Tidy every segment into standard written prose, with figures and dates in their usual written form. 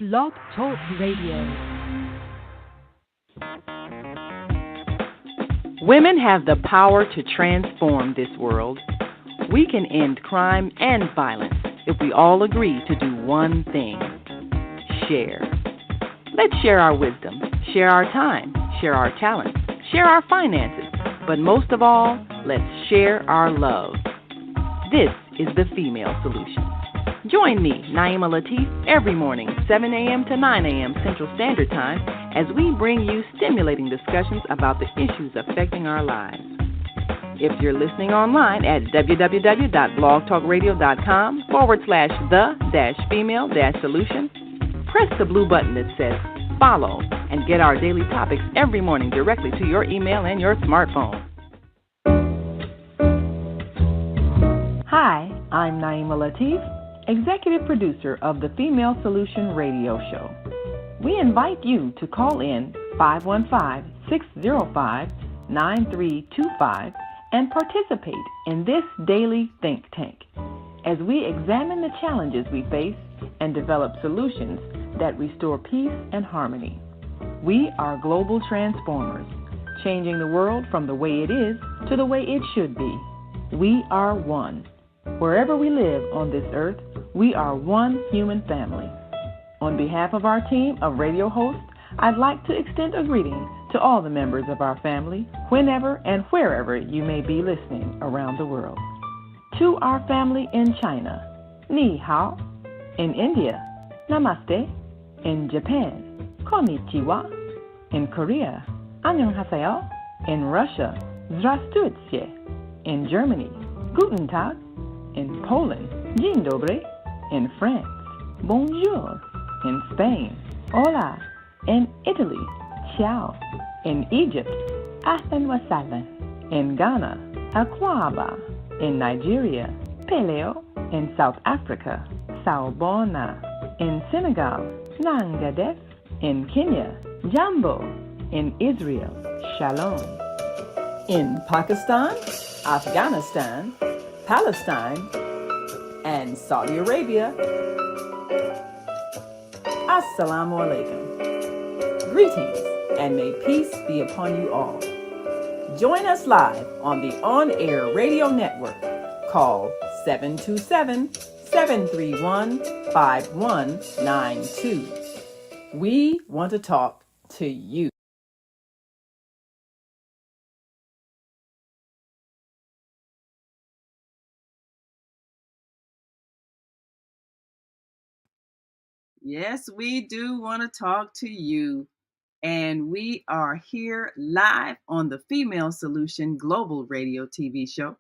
Blog Talk Radio. Women have the power to transform this world. We can end crime and violence if we all agree to do one thing: share. Let's share our wisdom, share our time, share our talents, share our finances, but most of all, let's share our love. This is the Female Solution. Join me, Naima Latif, every morning, 7 a.m. to 9 a.m. Central Standard Time, as we bring you stimulating discussions about the issues affecting our lives. If you're listening online at www.blogtalkradio.com/the-female-solution, press the blue button that says follow and get our daily topics every morning directly to your email and your smartphone. Hi, I'm Naima Latif, Executive Producer of the Female Solution Radio Show. We invite you to call in 515-605-9325 and participate in this daily think tank as we examine the challenges we face and develop solutions that restore peace and harmony. We are global transformers, changing the world from the way it is to the way it should be. We are one. Wherever we live on this earth, we are one human family. On behalf of our team of radio hosts, I'd like to extend a greeting to all the members of our family, whenever and wherever you may be listening around the world. To our family in China, Ni Hao. In India, Namaste. In Japan, Konnichiwa. In Korea, Annyeonghaseyo. In Russia, Здравствуйте. In Germany, Guten Tag. In Poland, Dzień dobry. In France, Bonjour. In Spain, Hola. In Italy, Ciao. In Egypt, Ahlan wa sahlan. In Ghana, Akwaba. In Nigeria, Peleo. In South Africa, Sawubona. In Senegal, Nangadef. In Kenya, Jambo. In Israel, Shalom. In Pakistan, Afghanistan, Palestine, and Saudi Arabia, Assalamu alaikum. Greetings, and may peace be upon you all. Join us live on the on-air radio network called 727-731-5192. We want to talk to you. Yes, we do want to talk to you. And we are here live on the Female Solution Global Radio TV show.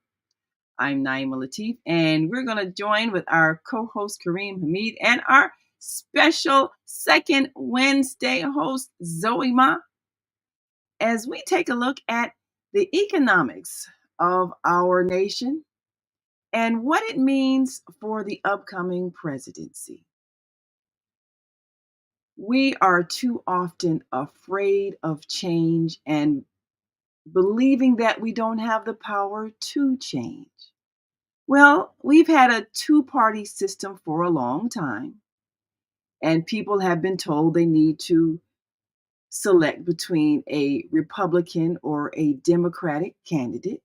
I'm Naima Latif, and we're going to join with our co-host Kareem Hamid and our special second Wednesday host Zoe Ma as we take a look at the economics of our nation and what it means for the upcoming presidency. We are too often afraid of change and believing that we don't have the power to change. Well, we've had a two-party system for a long time, and people have been told they need to select between a Republican or a Democratic candidate.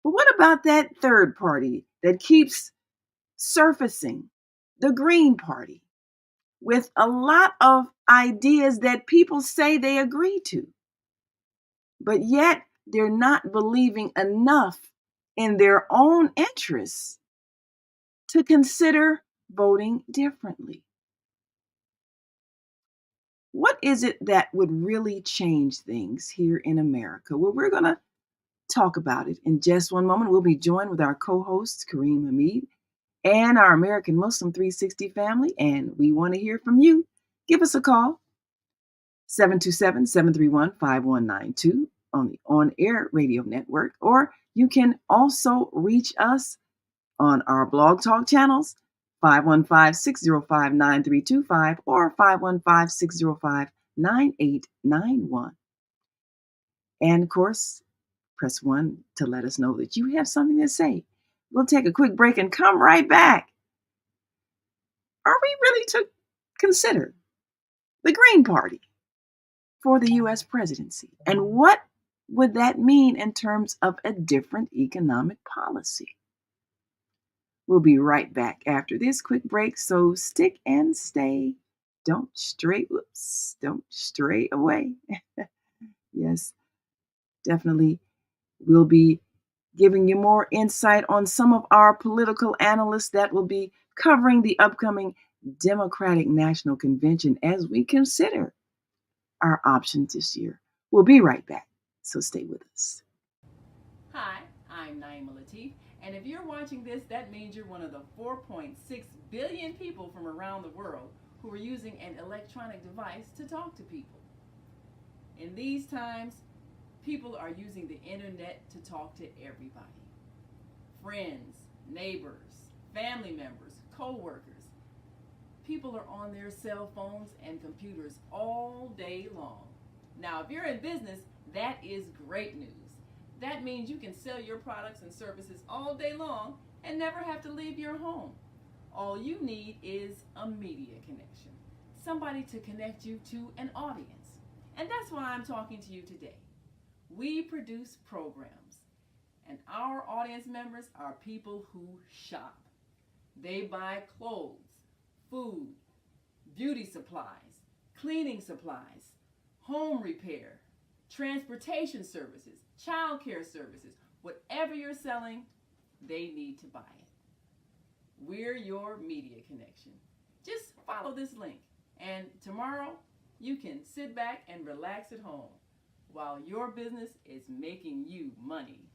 But what about that third party that keeps surfacing, the Green Party, with a lot of ideas that people say they agree to, but yet they're not believing enough in their own interests to consider voting differently? What is it that would really change things here in America? Well, we're going to talk about it in just one moment. We'll be joined with our co-hosts, Kareem Hamid, and our American Muslim 360 family, and we want to hear from you. Give us a call, 727-731-5192 on the on-air radio network, or you can also reach us on our blog talk channels, 515-605-9325 or 515-605-9891. And of course, press 1 to let us know that you have something to say. We'll take a quick break and come right back. Are we really consider the Green Party for the U.S. presidency. And what would that mean in terms of a different economic policy? We'll be right back after this quick break, so stick and stay. Don't stray away. Yes, definitely. We'll be giving you more insight on some of our political analysts that will be covering the upcoming Democratic National Convention as we consider our options this year. We'll be right back, so stay with us. Hi, I'm Naima Latif, and if you're watching this, that means you're one of the 4.6 billion people from around the world who are using an electronic device to talk to people. In these times, people are using the internet to talk to everybody. Friends, neighbors, family members, co-workers. People are on their cell phones and computers all day long. Now, if you're in business, that is great news. That means you can sell your products and services all day long and never have to leave your home. All you need is a media connection, somebody to connect you to an audience. And that's why I'm talking to you today. We produce programs, and our audience members are people who shop. They buy clothes, food, beauty supplies, cleaning supplies, home repair, transportation services, child care services. Whatever you're selling, they need to buy it. We're your media connection. Just follow this link, and tomorrow you can sit back and relax at home while your business is making you money.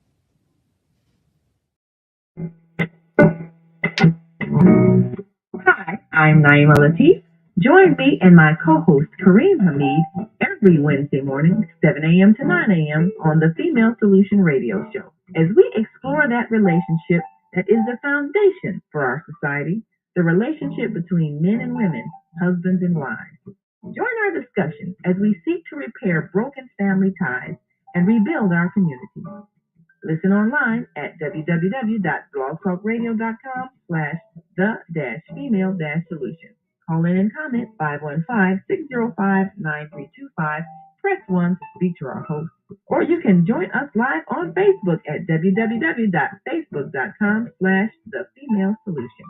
Hi, I'm Naima Latif. Join me and my co-host Kareem Hamid every Wednesday morning, 7 a.m. to 9 a.m. on the Female Solution Radio Show as we explore that relationship that is the foundation for our society, the relationship between men and women, husbands and wives. Join our discussion as we seek to repair broken family ties and rebuild our communities. Listen online at www.blogtalkradio.com/the-female-solution. Call in and comment 515-605-9325. Press 1 to speak to our host. Or you can join us live on Facebook at www.facebook.com/the-female-solution.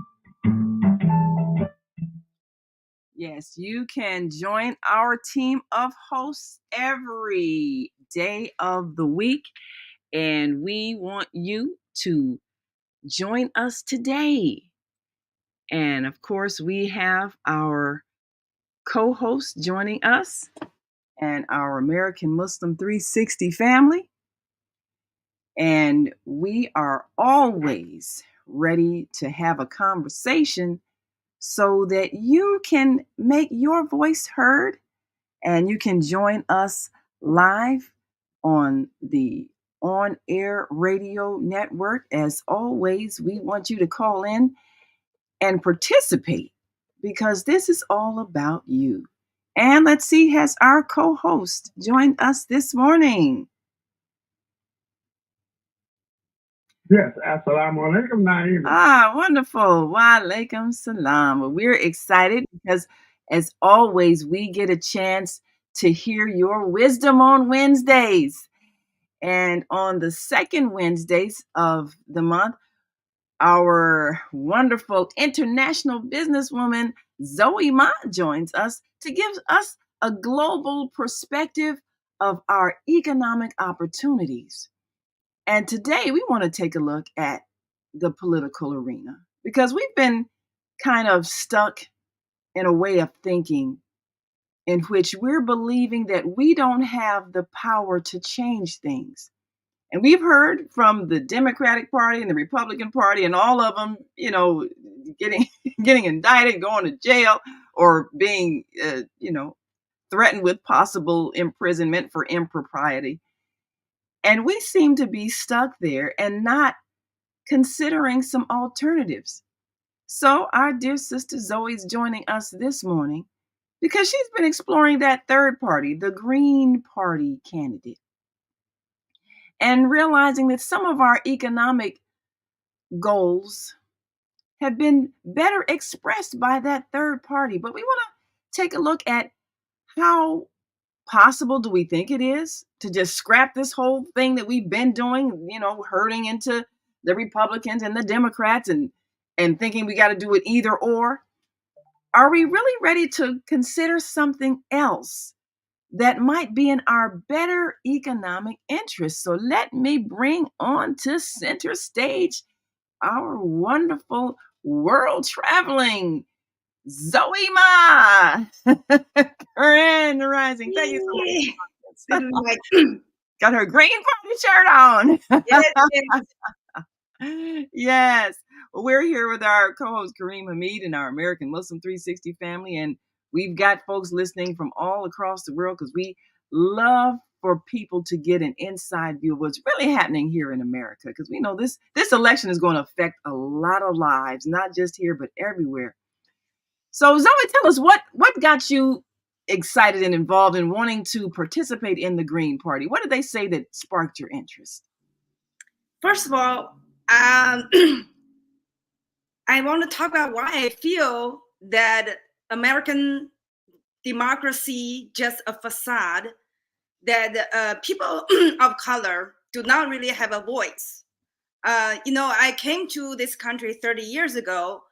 Yes, you can join our team of hosts every day of the week. And we want you to join us today. And of course, we have our co-host joining us and our American Muslim 360 family. And we are always ready to have a conversation so that you can make your voice heard and you can join us live on the On Air Radio Network. As always, we want you to call in and participate because this is all about you. And let's see, has our co-host joined us this morning? Yes, assalamu alaikum, Naeem. Wonderful. Wa alaikum salam. Well, we're excited because, as always, we get a chance to hear your wisdom on Wednesdays. And on the second Wednesdays of the month, our wonderful international businesswoman, Zoe Ma, joins us to give us a global perspective of our economic opportunities. And today we want to take a look at the political arena because we've been kind of stuck in a way of thinking in which we're believing that we don't have the power to change things. And we've heard from the Democratic Party and the Republican Party and all of them, getting indicted, going to jail, or being, threatened with possible imprisonment for impropriety. And we seem to be stuck there and not considering some alternatives. So our dear sister Zoe is joining us this morning because she's been exploring that third party, the Green Party candidate, and realizing that some of our economic goals have been better expressed by that third party. But we want to take a look at how possible do we think it is to just scrap this whole thing that we've been doing, herding into the Republicans and the Democrats and thinking we got to do it either or? Are we really ready to consider something else that might be in our better economic interest? So let me bring on to center stage our wonderful world traveling Zoe Ma. Grand Rising. Thank you so much. Got her green party shirt on. Yes. Well, we're here with our co-host Kareem Hamid and our American Muslim 360 family, and we've got folks listening from all across the world because we love for people to get an inside view of what's really happening here in America, because we know this election is going to affect a lot of lives, not just here but everywhere. So Zoe, tell us what got you excited and involved in wanting to participate in the Green Party. What did they say that sparked your interest? First of all, I want to talk about why I feel that American democracy just a facade, that people of color do not really have a voice. I came to this country 30 years ago,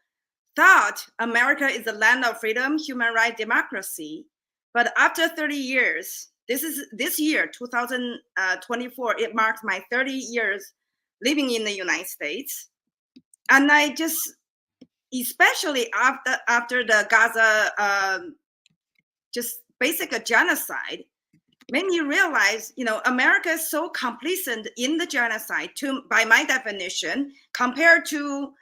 thought America is a land of freedom, human rights, democracy. But after 30 years, this year, 2024, it marks my 30 years living in the United States. And I just, especially after the Gaza, just basic genocide, made me realize, America is so complacent in the genocide, by my definition, compared to,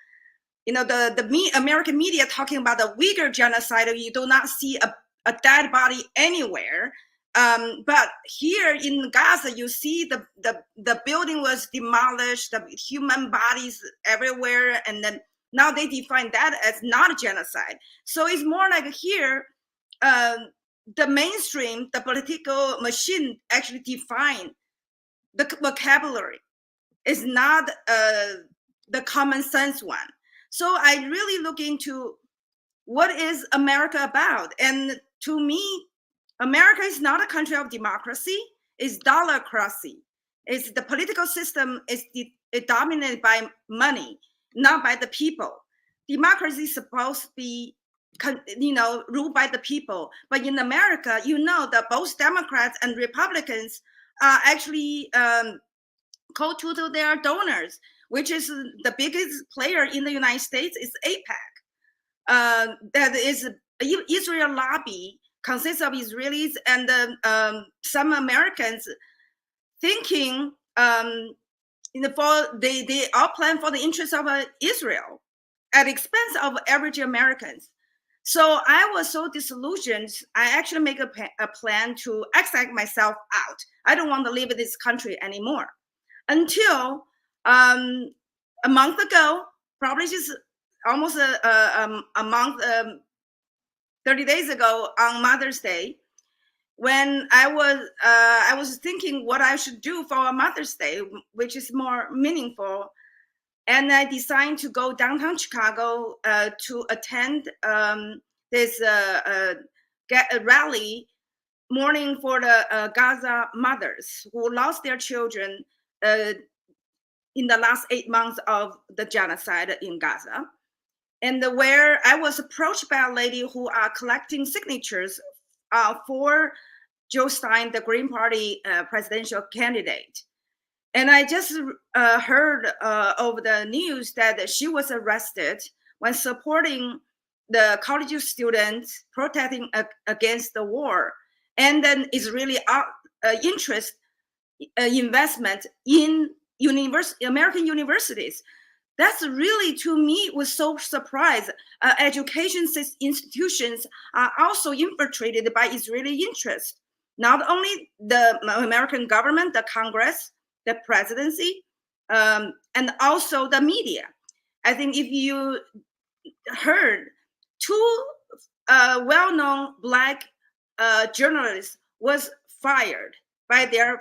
the American media talking about the Uyghur genocide. You do not see a dead body anywhere. But here in Gaza, you see the building was demolished, the human bodies everywhere, and then now they define that as not a genocide. So it's more like here, the mainstream, the political machine actually define the vocabulary. It's not the common sense one. So I really look into what is America about. And to me, America is not a country of democracy. It's dollarocracy. It's the political system is dominated by money, not by the people. Democracy is supposed to be, ruled by the people. But in America, that both Democrats and Republicans are actually co-tutor their donors, which is the biggest player in the United States is AIPAC. That is Israel lobby, consists of Israelis and some Americans thinking they all plan for the interests of Israel at the expense of average Americans. So I was so disillusioned. I actually make a plan to exit myself out. I don't want to live in this country anymore. Until a month ago, probably just almost a month, 30 days ago on Mother's Day, when I was thinking what I should do for Mother's Day, which is more meaningful. And I decided to go downtown Chicago to attend this rally mourning for the Gaza mothers who lost their children in the last 8 months of the genocide in Gaza. And where I was approached by a lady who are collecting signatures for Joe Stein, the Green Party presidential candidate. And I just heard over the news that she was arrested when supporting the college students protesting against the war. And then Israeli investment in American universities. That's really, to me, was so surprised. Education institutions are also infiltrated by Israeli interests. Not only the American government, the Congress, the presidency, and also the media. I think if you heard, two well-known Black journalists was fired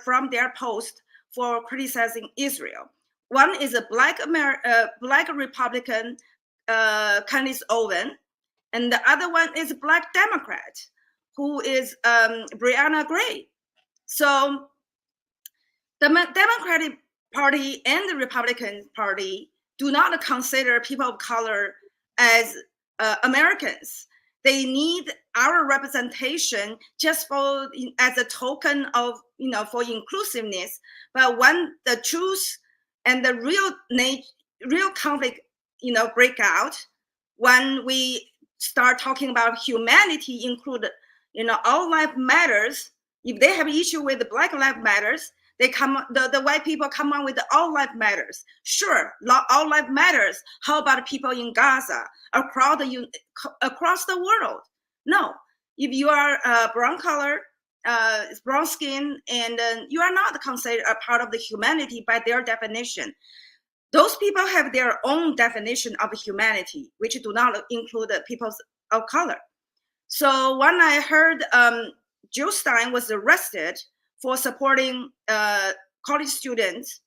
from their post for criticizing Israel. One is a Black Republican, Candice Owen, and the other one is a Black Democrat, who is Brianna Gray. So the Democratic Party and the Republican Party do not consider people of color as Americans. They need our representation just for as a token of, for inclusiveness. But when the truth and the real conflict, break out, when we start talking about humanity, include, all life matters. If they have issue with the Black Lives Matters, the white people come on with the all life matters. Sure, all life matters. How about people in Gaza, across the world? No, if you are brown color, brown skin, and you are not considered a part of the humanity by their definition. Those people have their own definition of humanity, which do not include people of color. So when I heard Jill Stein was arrested for supporting college students,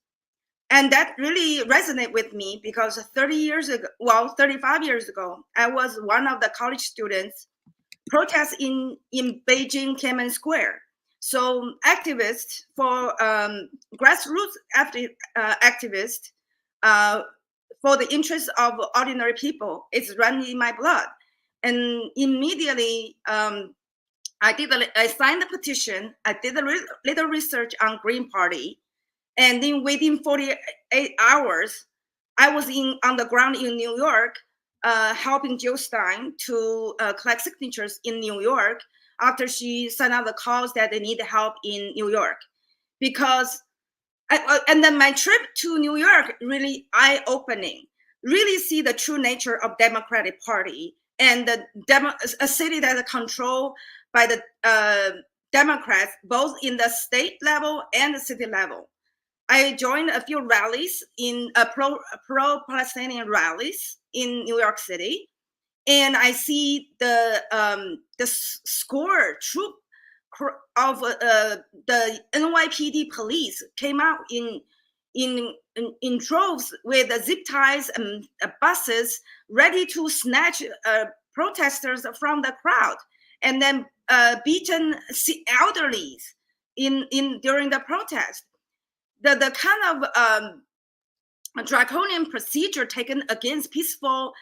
and that really resonated with me, because 35 years ago, I was one of the college students protest in Beijing Tiananmen Square. So activists for grassroots activists for the interests of ordinary people, it's running in my blood. And immediately I signed the petition. I did a little research on Green Party, and then within 48 hours, I was on the ground in New York, helping Jill Stein to collect signatures in New York after she sent out the calls that they need help in New York. Because, and then my trip to New York, really eye-opening, really see the true nature of Democratic Party, and a city that is controlled by the Democrats, both in the state level and the city level. I joined a few rallies in pro-Palestinian rallies in New York City, and I see the troop of the NYPD police came out in droves with zip ties and buses, ready to snatch protesters from the crowd, and then beaten elderly during the protest. The kind of draconian procedure taken against peaceful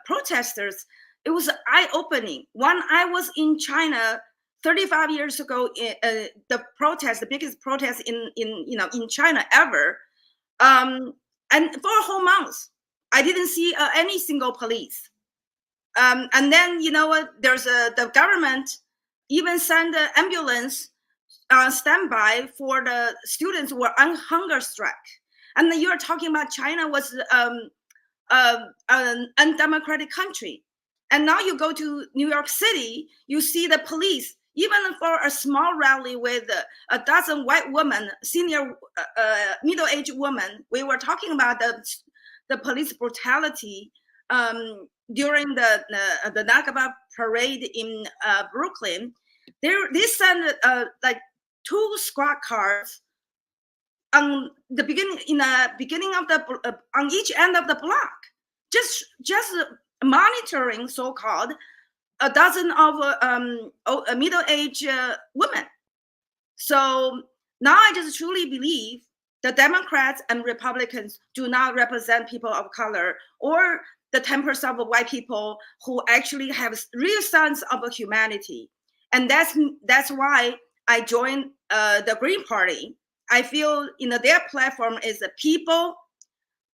protesters, it was eye-opening. When I was in China 35 years ago, the biggest protest in China ever, and for a whole month, I didn't see any single police. And then, there's the government even sent an ambulance on standby for the students who were on hunger strike. And then you're talking about China was an undemocratic country. And now you go to New York City, you see the police, even for a small rally with a dozen white women, senior middle-aged women. We were talking about the police brutality during the Nakba parade in Brooklyn. They sent like 2 squad cars on the beginning of the on each end of the block, just monitoring so-called a dozen of middle-aged women. So now I just truly believe the Democrats and Republicans do not represent people of color, or the 10% of white people who actually have real sense of humanity. And that's why I joined the Green Party. I feel their platform is a people,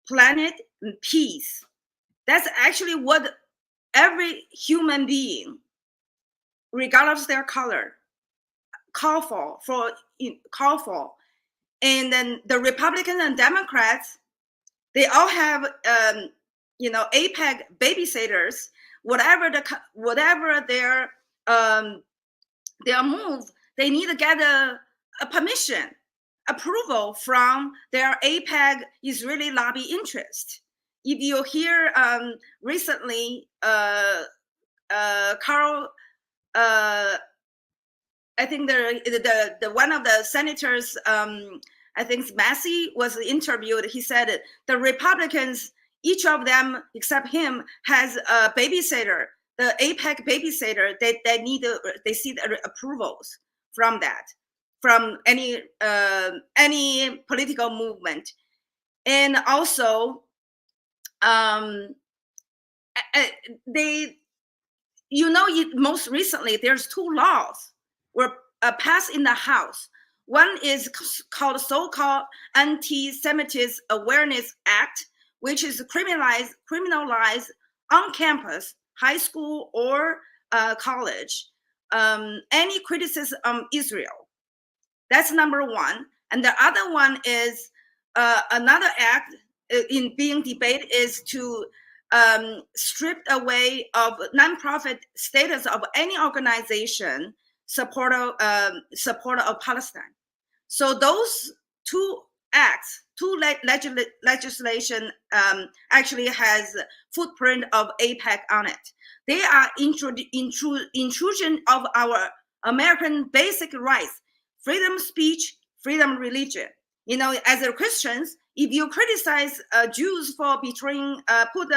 planet, and peace. That's actually what every human being, regardless of their color, call for. And then the Republicans and Democrats, they all have APEC babysitters. Whatever their move, they need to get a permission, approval from their APEC Israeli lobby interest. If you hear recently, Carl, I think the one of the senators, I think Massey, was interviewed. He said the Republicans Each of them, except him, has a babysitter, the APEC babysitter. They need they see the approvals from that, from any political movement, and also they, most recently there's two laws were passed in the House. One is called so-called Anti-Semitism Awareness Act, which is criminalize on campus, high school or college, any criticism of Israel. That's number one. And the other one is another act in being debated is to strip away of nonprofit status of any organization supporter of Palestine. So those two acts, legislation actually has footprint of APEC on it. They are intrusion of our American basic rights, freedom of speech, freedom of religion. As a Christians, if you criticize Jews for betraying, put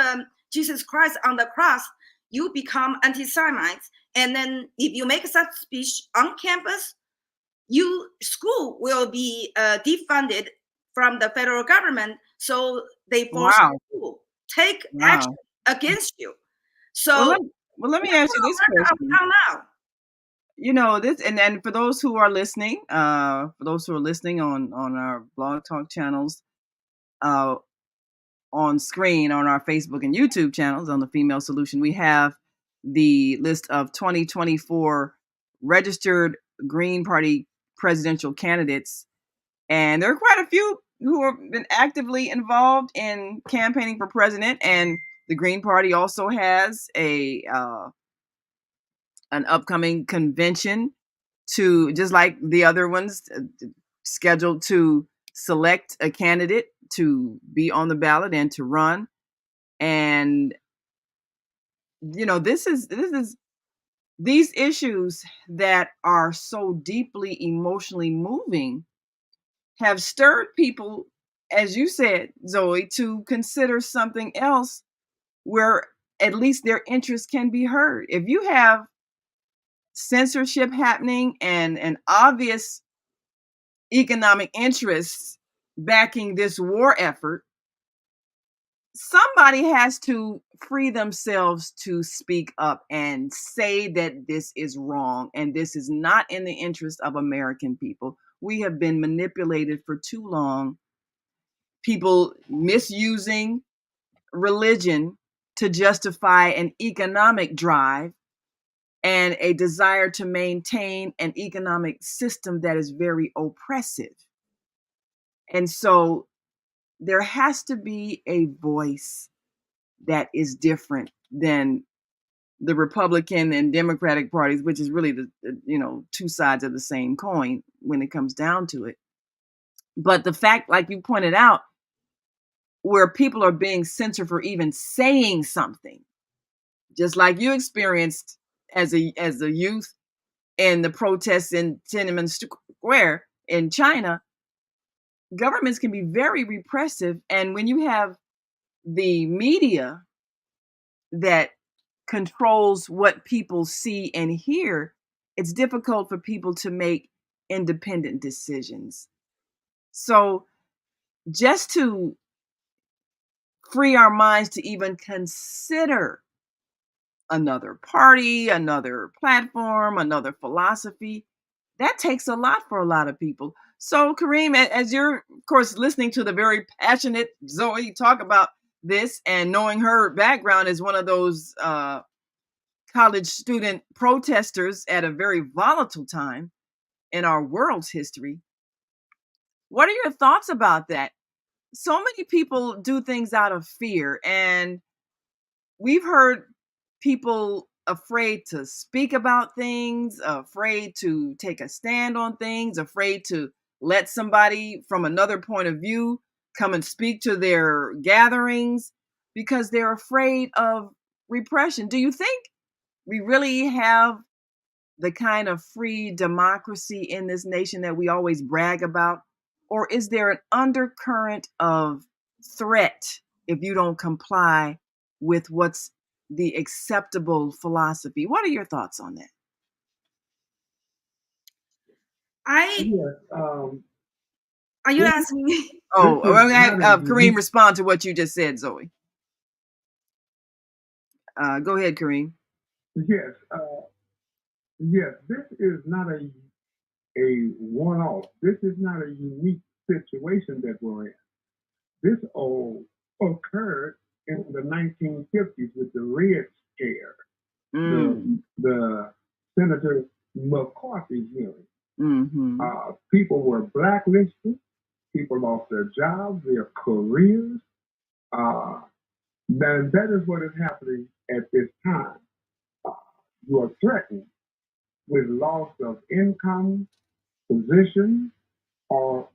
Jesus Christ on the cross, you become anti-Semites. And then if you make such speech on campus, school will be defunded from the federal government. So they force you to take action against you. So let me ask you this question. This, and then for those who are listening, on our Blog Talk channels, on screen on our Facebook and YouTube channels on the Female Solution, we have the list of 2024 registered Green Party presidential candidates, and there are quite a few who have been actively involved in campaigning for president. And the Green Party also has an upcoming convention, to just like the other ones, scheduled to select a candidate to be on the ballot and to run. And this is these issues that are so deeply emotionally moving have stirred people, as you said, Zoe, to consider something else where at least their interests can be heard. If you have censorship happening and an obvious economic interests backing this war effort, somebody has to free themselves to speak up and say that this is wrong and this is not in the interest of American people. We have been manipulated for too long. People misusing religion to justify an economic drive and a desire to maintain an economic system that is very oppressive. And so there has to be a voice that is different than the Republican and Democratic parties, which is really the two sides of the same coin when it comes down to it. But the fact, like you pointed out, where people are being censored for even saying something, just like you experienced as a youth in the protests in Tiananmen Square in China, governments can be very repressive. And when you have the media that controls what people see and hear, it's difficult for people to make independent decisions. So just to free our minds to even consider another party, another platform, another philosophy, that takes a lot for a lot of people. So Kareem, as you're, of course, listening to the very passionate Zoe talk about this, and knowing her background as one of those college student protesters at a very volatile time in our world's history, what are your thoughts about that? So many people do things out of fear, and we've heard people afraid to speak about things, afraid to take a stand on things, afraid to let somebody from another point of view come and speak to their gatherings because they're afraid of repression. Do you think we really have the kind of free democracy in this nation that we always brag about? Or is there an undercurrent of threat if you don't comply with what's the acceptable philosophy. What are your thoughts on that? Yes. Are you asking me? Oh, This is we're going to not have a Kareem unique- respond to what you just said, Zoe. Go ahead, Kareem. Yes. Yes. This is not a one-off. This is not a unique situation that we're in. This all occurred in the 1950s with the Red Scare, the Senator McCarthy hearing. Mm-hmm. People were blacklisted. People lost their jobs, their careers. And that is what is happening at this time. You are threatened with loss of income, position, or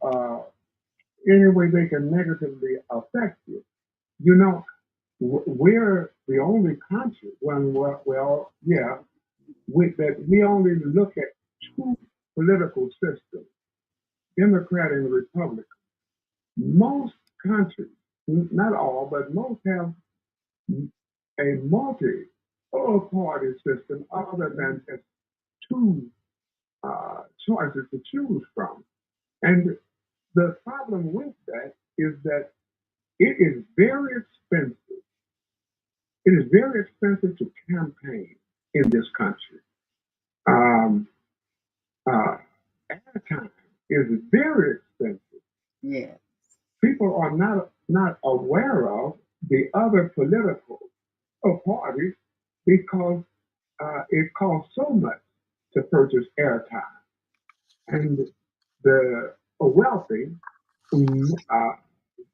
any way they can negatively affect you. You know, we're the only country that we only look at two political systems, Democrat and Republican. Most countries, not all, but most have a multi-party system other than just two choices to choose from. And the problem with that is that it is very expensive. It is very expensive to campaign in this country. Airtime is very expensive. Yeah. People are not aware of the other political parties because it costs so much to purchase airtime. And the wealthy,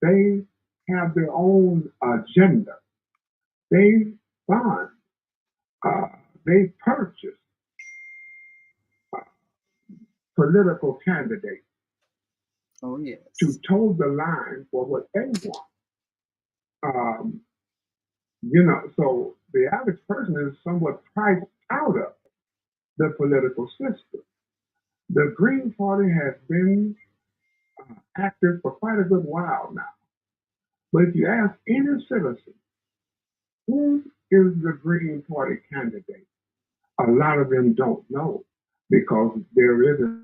they have their own agenda. They fund, they purchase political candidates Oh, yes. to toe the line for what they want. So the average person is somewhat priced out of the political system. The Green Party has been active for quite a good while now. But if you ask any citizen, who is the Green Party candidate? A lot of them don't know because there isn't.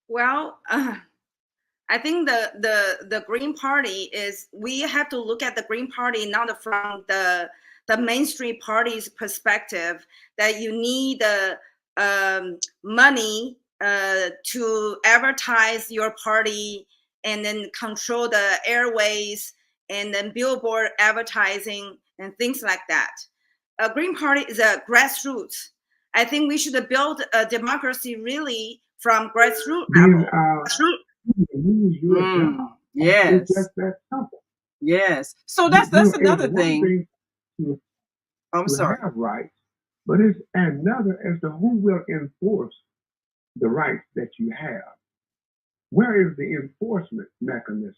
Well, I think the Green Party is, we have to look at the Green Party not from the mainstream party's perspective, that you need money to advertise your party and then control the airways and then billboard advertising and things like that. A Green Party is a grassroots. I think we should build a democracy really from grassroots level. Lose your job. Yes. It's just that simple. Yes. So that's another thing. To I'm sorry. Have rights, but it's another as to who will enforce the rights that you have. Where is the enforcement mechanism?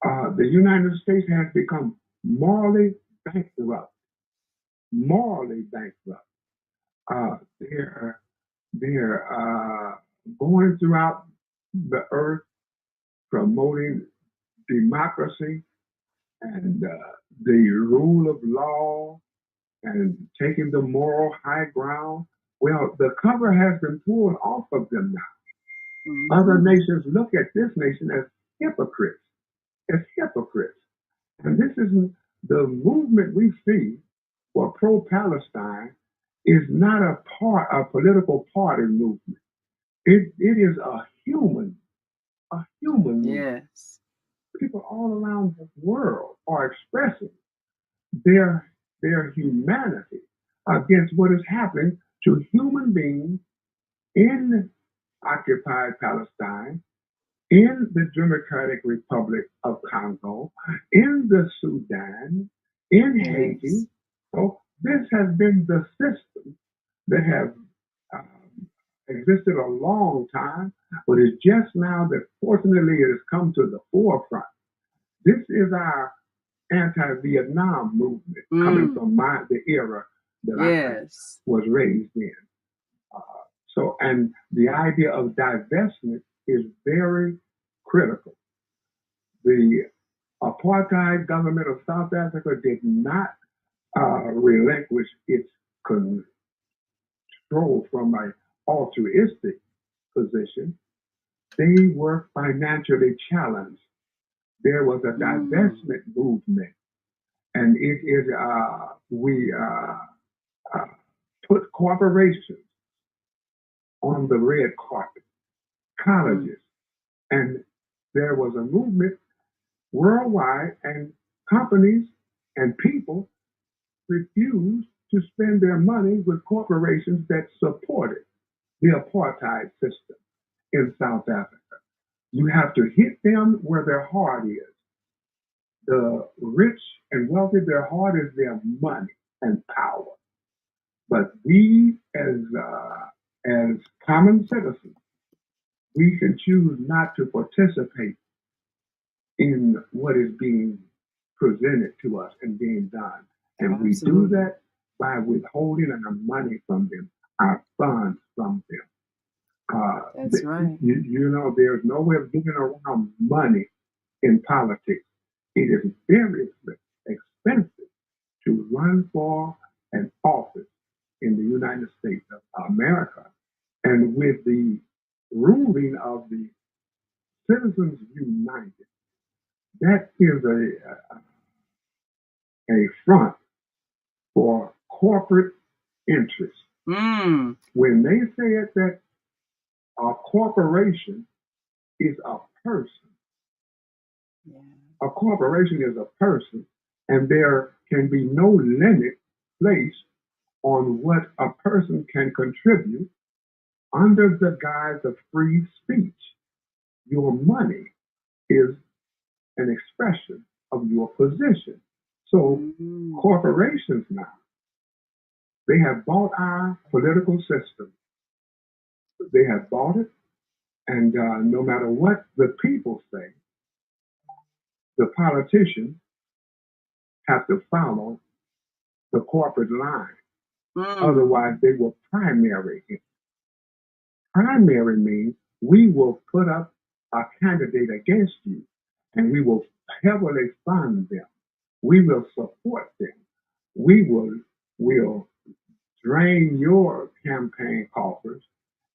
The United States has become morally bankrupt. Morally bankrupt. They're going throughout the earth promoting democracy and the rule of law and taking the moral high ground. Well, the cover has been pulled off of them now. Mm-hmm. Other nations look at this nation as hypocrites. And this is the movement we see for pro-Palestine is not a political party movement. It is a human movement. Yes. People all around the world are expressing their humanity against what is happening to human beings in occupied Palestine, in the Democratic Republic of Congo, in the Sudan, in Haiti. So this has been the system that has existed a long time, but it's just now that fortunately it has come to the forefront. This is our anti-Vietnam movement coming from the era that I was raised in. And the idea of divestment is very critical. The apartheid government of South Africa did not relinquish its control from an altruistic position. They were financially challenged. There was a divestment movement, and it is we put corporations on the red carpet, colleges, and there was a movement worldwide, and companies and people refused to spend their money with corporations that supported the apartheid system in South Africa. You have to hit them where their heart is. The rich and wealthy, their heart is their money and power. But we, as common citizens, we can choose not to participate in what is being presented to us and being done. And we do that by withholding our money from them, our funds from them. That's right. You know, there's no way of getting around money in politics. It is very expensive to run for an office in the United States of America. And with the ruling of the Citizens United, that is a front for corporate interests. When they said that a corporation is a person, a corporation is a person, and there can be no limit placed on what a person can contribute under the guise of free speech. Your money is an expression of your position. So corporations now, they have bought our political system. They have bought it, and no matter what the people say, the politicians have to follow the corporate line. Otherwise, they will primary it. Primary means we will put up a candidate against you, and we will heavily fund them. We will support them. We will drain your campaign coffers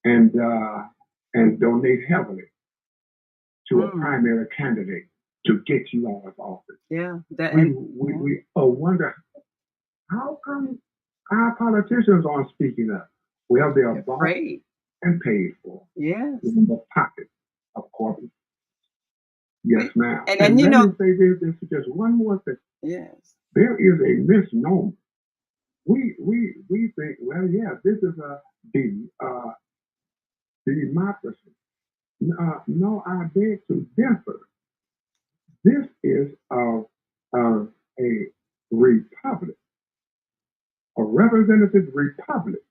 and donate heavily to a primary candidate to get you out of office. Yeah. We wonder, how come our politicians aren't speaking up? Well, they are bought and paid for. Yes. In the pocket of corporate. Yes, ma'am. And you know, let me say this just one more thing. Yes. There is a misnomer. We think, well, yeah, this is a democracy. No, I beg to differ. This is a republic, a representative republic.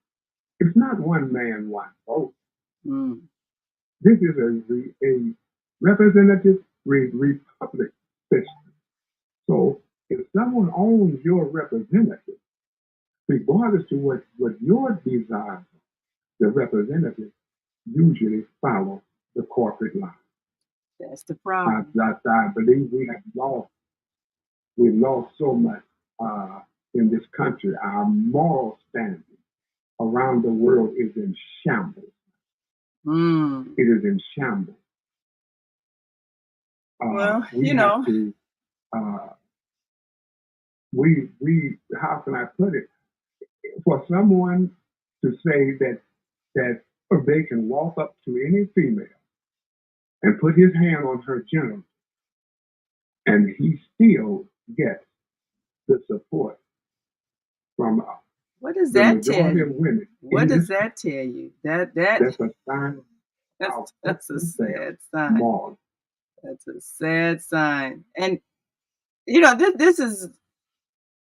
It's not one man, one vote. This is a representative republic system. So if someone owns your representative, regardless to what your desires are, the representative usually follow the corporate line. That's the problem. I believe we've lost so much in this country. Our moral standing around the world is in shambles. It is in shambles. Well, we you know, we how can I put it? For someone to say that they can walk up to any female and put his hand on her genitals, and he still gets the support from what does that tell you? Women what does that tell you? That's a sign That's a sad sign. That's a sad sign. And this is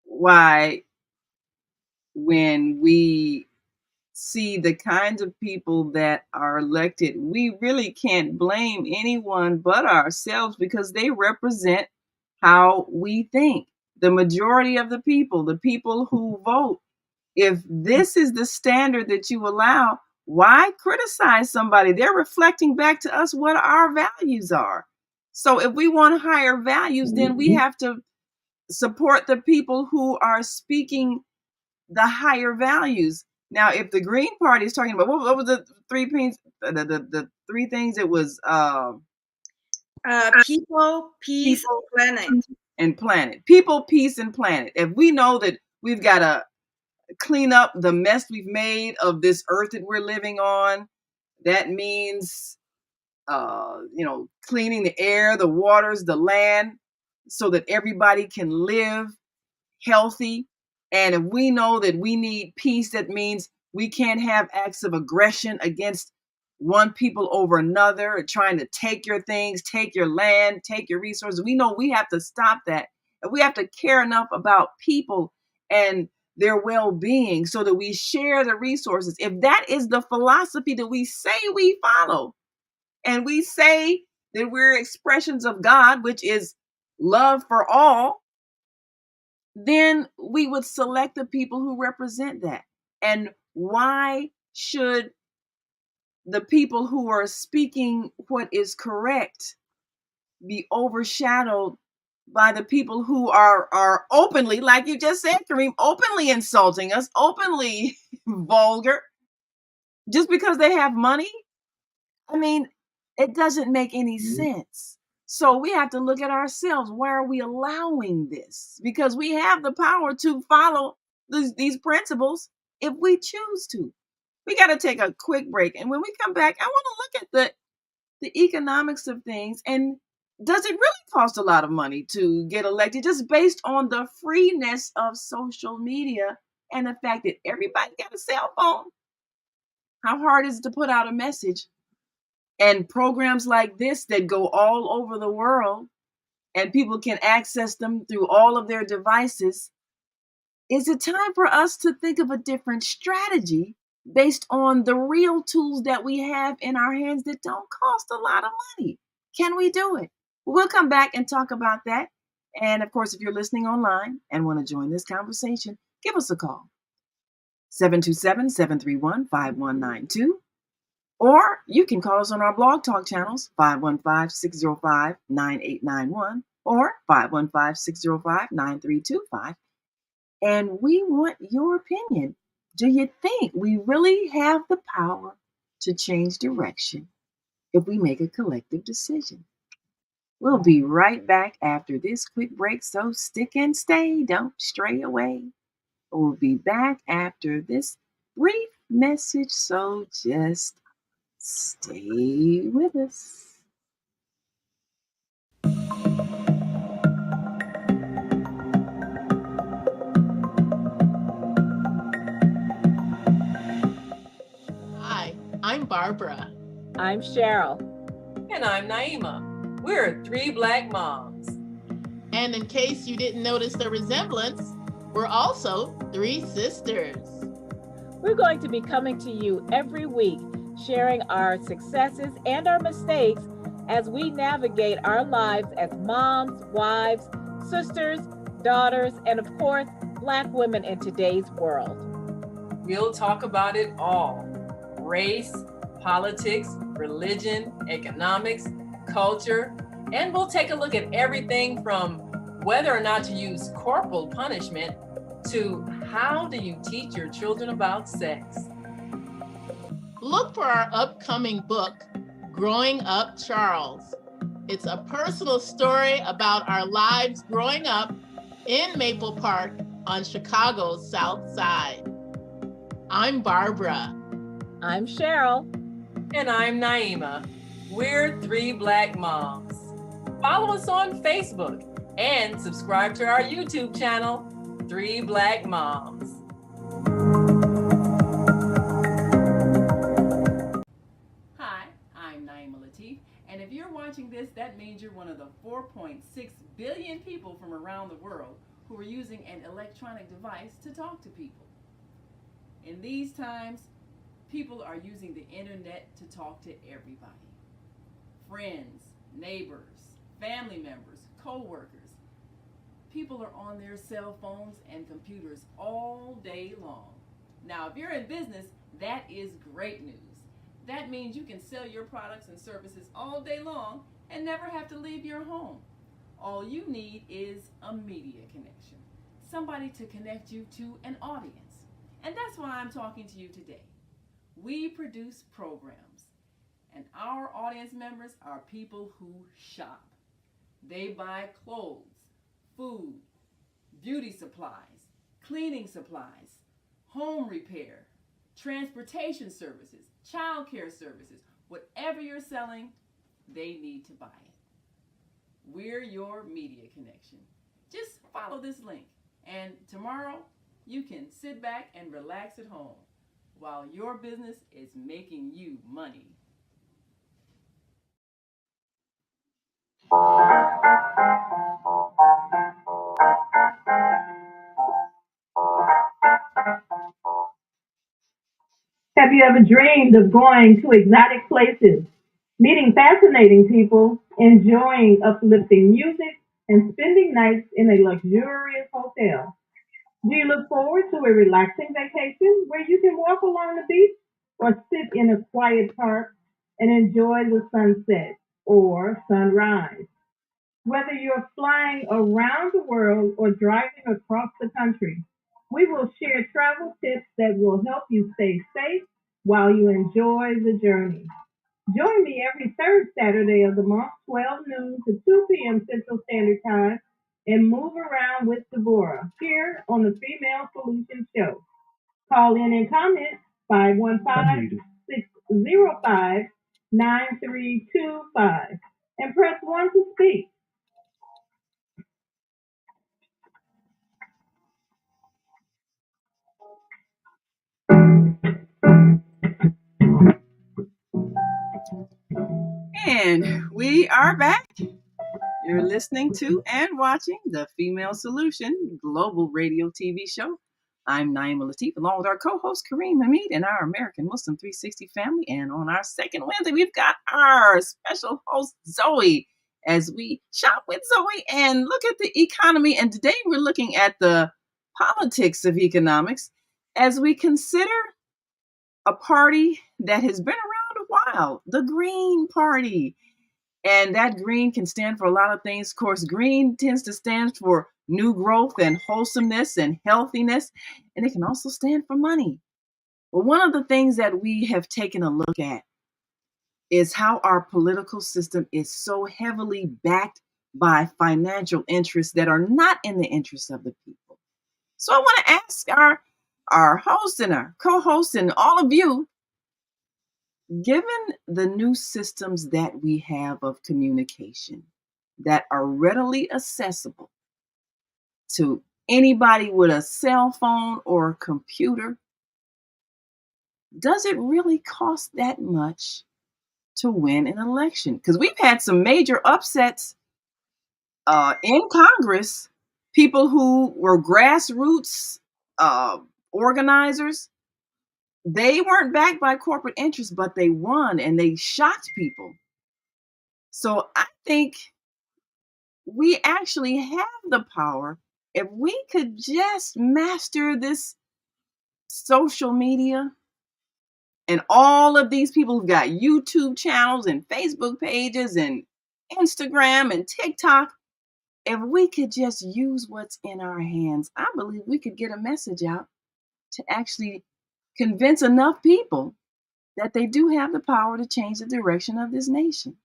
why when we see the kinds of people that are elected, we really can't blame anyone but ourselves, because they represent how we think. The majority of the people who vote, if this is the standard that you allow, why criticize somebody? They're reflecting back to us what our values are. So if we want higher values, then we have to support the people who are speaking the higher values. Now, if the Green Party is talking about what was the three things? The three things, it was people, peace, planet. And planet. People, peace, and planet. If we know that we've got to clean up the mess we've made of this earth that we're living on, that means cleaning the air, the waters, the land, so that everybody can live healthy. And if we know that we need peace, that means we can't have acts of aggression against one people over another, trying to take your things, take your land, take your resources. We know we have to stop that. And we have to care enough about people and their well-being so that we share the resources. If that is the philosophy that we say we follow, and we say that we're expressions of God, which is love for all, then we would select the people who represent that. And why should the people who are speaking what is correct be overshadowed by the people who are openly, like you just said, Kareem, openly insulting us, openly vulgar, just because they have money? I mean, it doesn't make any sense. So we have to look at ourselves. Why are we allowing this? Because we have the power to follow these principles if we choose to. We got to take a quick break. And when we come back, I want to look at the economics of things. And does it really cost a lot of money to get elected, just based on the freeness of social media and the fact that everybody got a cell phone? How hard is it to put out a message? And programs like this that go all over the world and people can access them through all of their devices. Is it time for us to think of a different strategy based on the real tools that we have in our hands that don't cost a lot of money? Can we do it? We'll come back and talk about that. And of course, if you're listening online and want to join this conversation, give us a call. 727-731-5192. Or you can call us on our Blog Talk channels, 515-605-9891 or 515-605-9325. And we want your opinion. Do you think we really have the power to change direction if we make a collective decision? We'll be right back after this quick break, so stick and stay, don't stray away. We'll be back after this brief message, so just stay with us. Hi, I'm Barbara. I'm Cheryl. And I'm Naima. We're three Black moms. And in case you didn't notice the resemblance, we're also three sisters. We're going to be coming to you every week, sharing our successes and our mistakes as we navigate our lives as moms, wives, sisters, daughters, and of course, Black women in today's world. We'll talk about it all: race, politics, religion, economics, culture, and we'll take a look at everything from whether or not to use corporal punishment to how do you teach your children about sex. Look for our upcoming book, Growing Up Charles. It's a personal story about our lives growing up in Maple Park on Chicago's South Side. I'm Barbara. I'm Cheryl. And I'm Naima. We're three Black moms. Follow us on Facebook and subscribe to our YouTube channel, Three Black Moms. Hi, you're watching this, that means you're one of the 4.6 billion people from around the world who are using an electronic device to talk to people. In these times, people are using the internet to talk to everybody. Friends, neighbors, family members, co-workers. People are on their cell phones and computers all day long. Now, if you're in business, that is great news. That means you can sell your products and services all day long and never have to leave your home. All you need is a media connection, somebody to connect you to an audience. And that's why I'm talking to you today. We produce programs, and our audience members are people who shop. They buy clothes, food, beauty supplies, cleaning supplies, home repair, transportation services, child care services. Whatever you're selling, they need to buy it. We're your media connection. Just follow this link, and tomorrow you can sit back and relax at home while your business is making you money. Have you ever dreamed of going to exotic places, meeting fascinating people, enjoying uplifting music, and spending nights in a luxurious hotel? Do you look forward to a relaxing vacation where you can walk along the beach or sit in a quiet park and enjoy the sunset or sunrise? Whether you're flying around the world or driving across the country, we will share travel tips that will help you stay safe while you enjoy the journey. Join me every third Saturday of the month, 12 noon to 2 p.m. Central Standard Time, and move around with Deborah here on the Female Solution Show. Call in and comment 515-605-9325 and press 1 to speak. And we are back. You're listening to and watching the Female Solution Global Radio TV show. I'm Naima Latif, along with our co-host Kareem Hamid and our American Muslim 360 family. And on our second Wednesday, we've got our special host Zoe, as we shop with Zoe and look at the economy. And today we're looking at the politics of economics as we consider a party that has been around a while, the Green Party. And that green can stand for a lot of things. Of course, green tends to stand for new growth and wholesomeness and healthiness. And it can also stand for money. Well, one of the things that we have taken a look at is how our political system is so heavily backed by financial interests that are not in the interest of the people. So I want to ask our host and our co-host and all of you, given the new systems that we have of communication that are readily accessible to anybody with a cell phone or a computer, does it really cost that much to win an election? Because we've had some major upsets in Congress, people who were grassroots organizers. They weren't backed by corporate interests, but they won and they shocked people. So I think we actually have the power if we could just master this social media and all of these people who've got YouTube channels and Facebook pages and Instagram and TikTok. If we could just use what's in our hands, I believe we could get a message out to actually convince enough people that they do have the power to change the direction of this nation.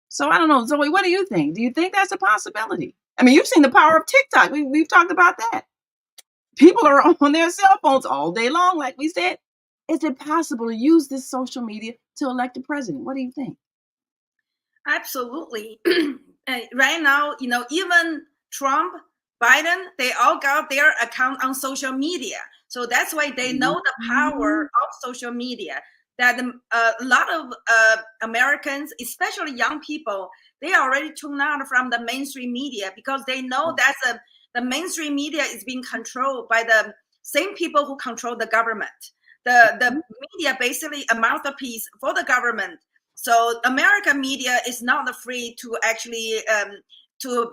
So I don't know, Zoe, what do you think? Do you think that's a possibility? I mean, you've seen the power of TikTok. We've talked about that. People are on their cell phones all day long, like we said. Is it possible to use this social media to elect a president? What do you think? Absolutely. Right now, even Trump, Biden, they all got their account on social media. So that's why they know the power of social media. that a lot of Americans, especially young people, they already tune out from the mainstream media because they know that the mainstream media is being controlled by the same people who control the government. The media basically a mouthpiece for the government. So American media is not free to actually to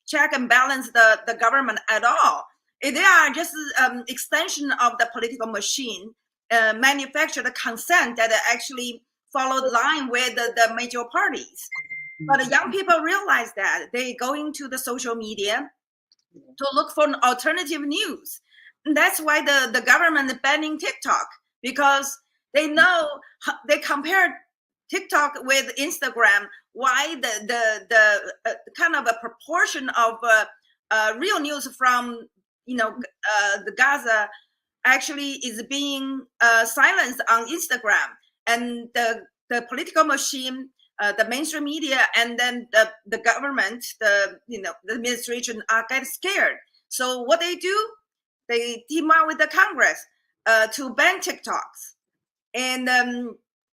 check and balance the government at all. They are just extension of the political machine, manufactured consent that actually followed line with the major parties. But the young people realize that they go into the social media to look for alternative news. And that's why the government is banning TikTok, because they know, they compare TikTok with Instagram, why the kind of a proportion of real news from the Gaza actually is being silenced on Instagram, and the political machine, the mainstream media, and then the government, the administration are get scared. So what they do, they team up with the Congress to ban TikToks, and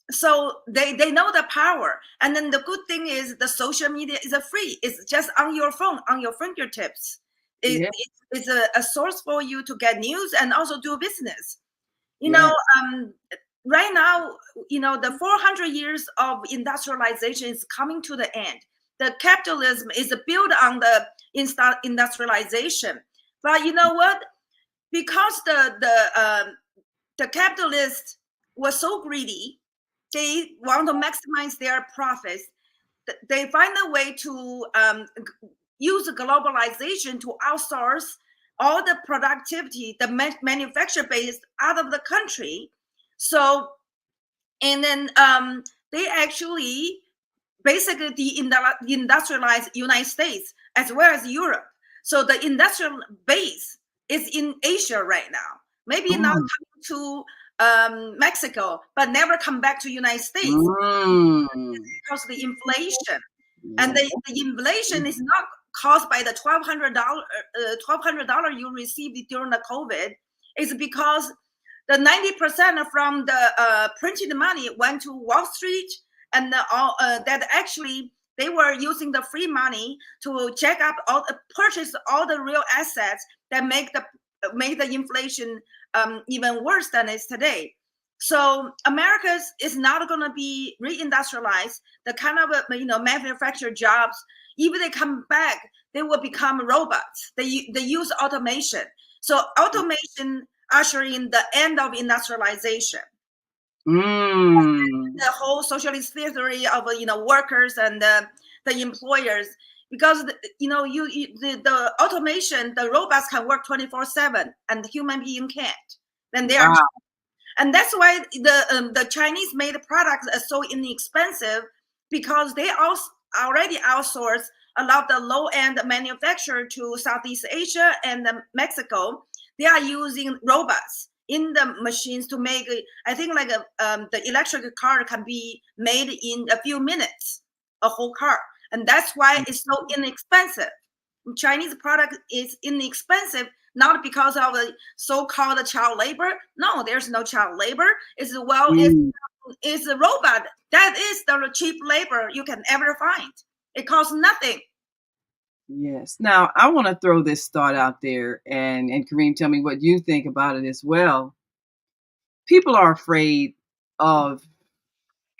so they know the power. And then the good thing is the social media is free. It's just on your phone, on your fingertips. It's a source for you to get news and also do business. Right now, the 400 years of industrialization is coming to the end. The capitalism is built on the industrialization. But you know what? Because the capitalists were so greedy, they want to maximize their profits. They find a way to use globalization to outsource all the productivity, the manufacture base out of the country. So, and then they actually basically deindustrialize United States as well as Europe. So the industrial base is in Asia right now. Maybe now coming to Mexico, but never come back to United States because of the inflation. And the inflation is not caused by the $1,200 you received during the COVID. It's because the 90% from the printed money went to Wall Street, and that actually they were using the free money to check up purchase all the real assets that make the inflation even worse than it is today. So America is not going to be reindustrialized. The kind of manufactured jobs, even they come back, they will become robots. They use automation. So automation ushering the end of industrialization. The whole socialist theory of workers and the employers, because the automation, the robots can work 24/7 and the human being can't. Then they are, and that's why the Chinese made products are so inexpensive, because they already outsource a lot of the low end manufacture to Southeast Asia and Mexico. They are using robots in the machines to make, I think, like the electric car can be made in a few minutes, a whole car. And that's why it's so inexpensive. Chinese product is inexpensive, not because of the so-called child labor. No, there's no child labor. It's it's a robot. That is the cheap labor you can ever find. It costs nothing. Yes. Now, I want to throw this thought out there, and Kareem, tell me what you think about it as well. People are afraid of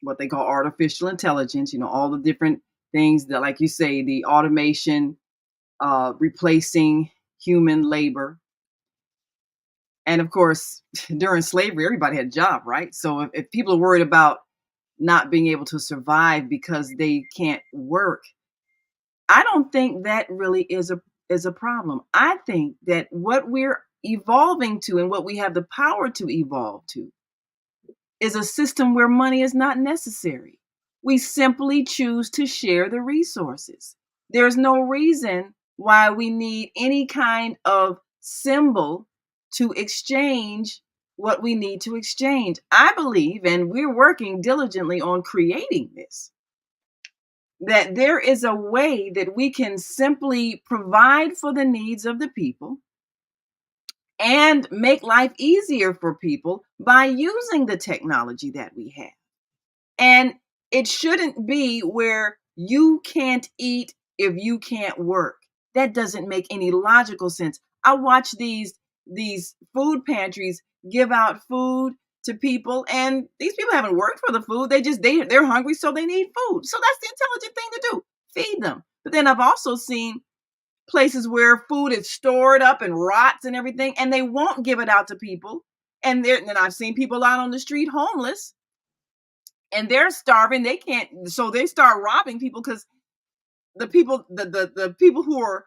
what they call artificial intelligence, all the different things that, like you say, the automation, replacing human labor. And of course, during slavery, everybody had a job, right? So if people are worried about not being able to survive because they can't work, I don't think that really is a problem. I think that what we're evolving to and what we have the power to evolve to is a system where money is not necessary. We simply choose to share the resources. There's no reason why we need any kind of symbol to exchange what we need to exchange. I believe, and we're working diligently on creating this, that there is a way that we can simply provide for the needs of the people and make life easier for people by using the technology that we have. And it shouldn't be where you can't eat if you can't work. That doesn't make any logical sense. I watch these food pantries give out food to people, and these people haven't worked for the food. They're hungry, so they need food. So that's the intelligent thing to do. Feed them. But then I've also seen places where food is stored up and rots and everything, and they won't give it out to people. And then I've seen people out on the street homeless, and they're starving. They can't, so they start robbing people because the people who are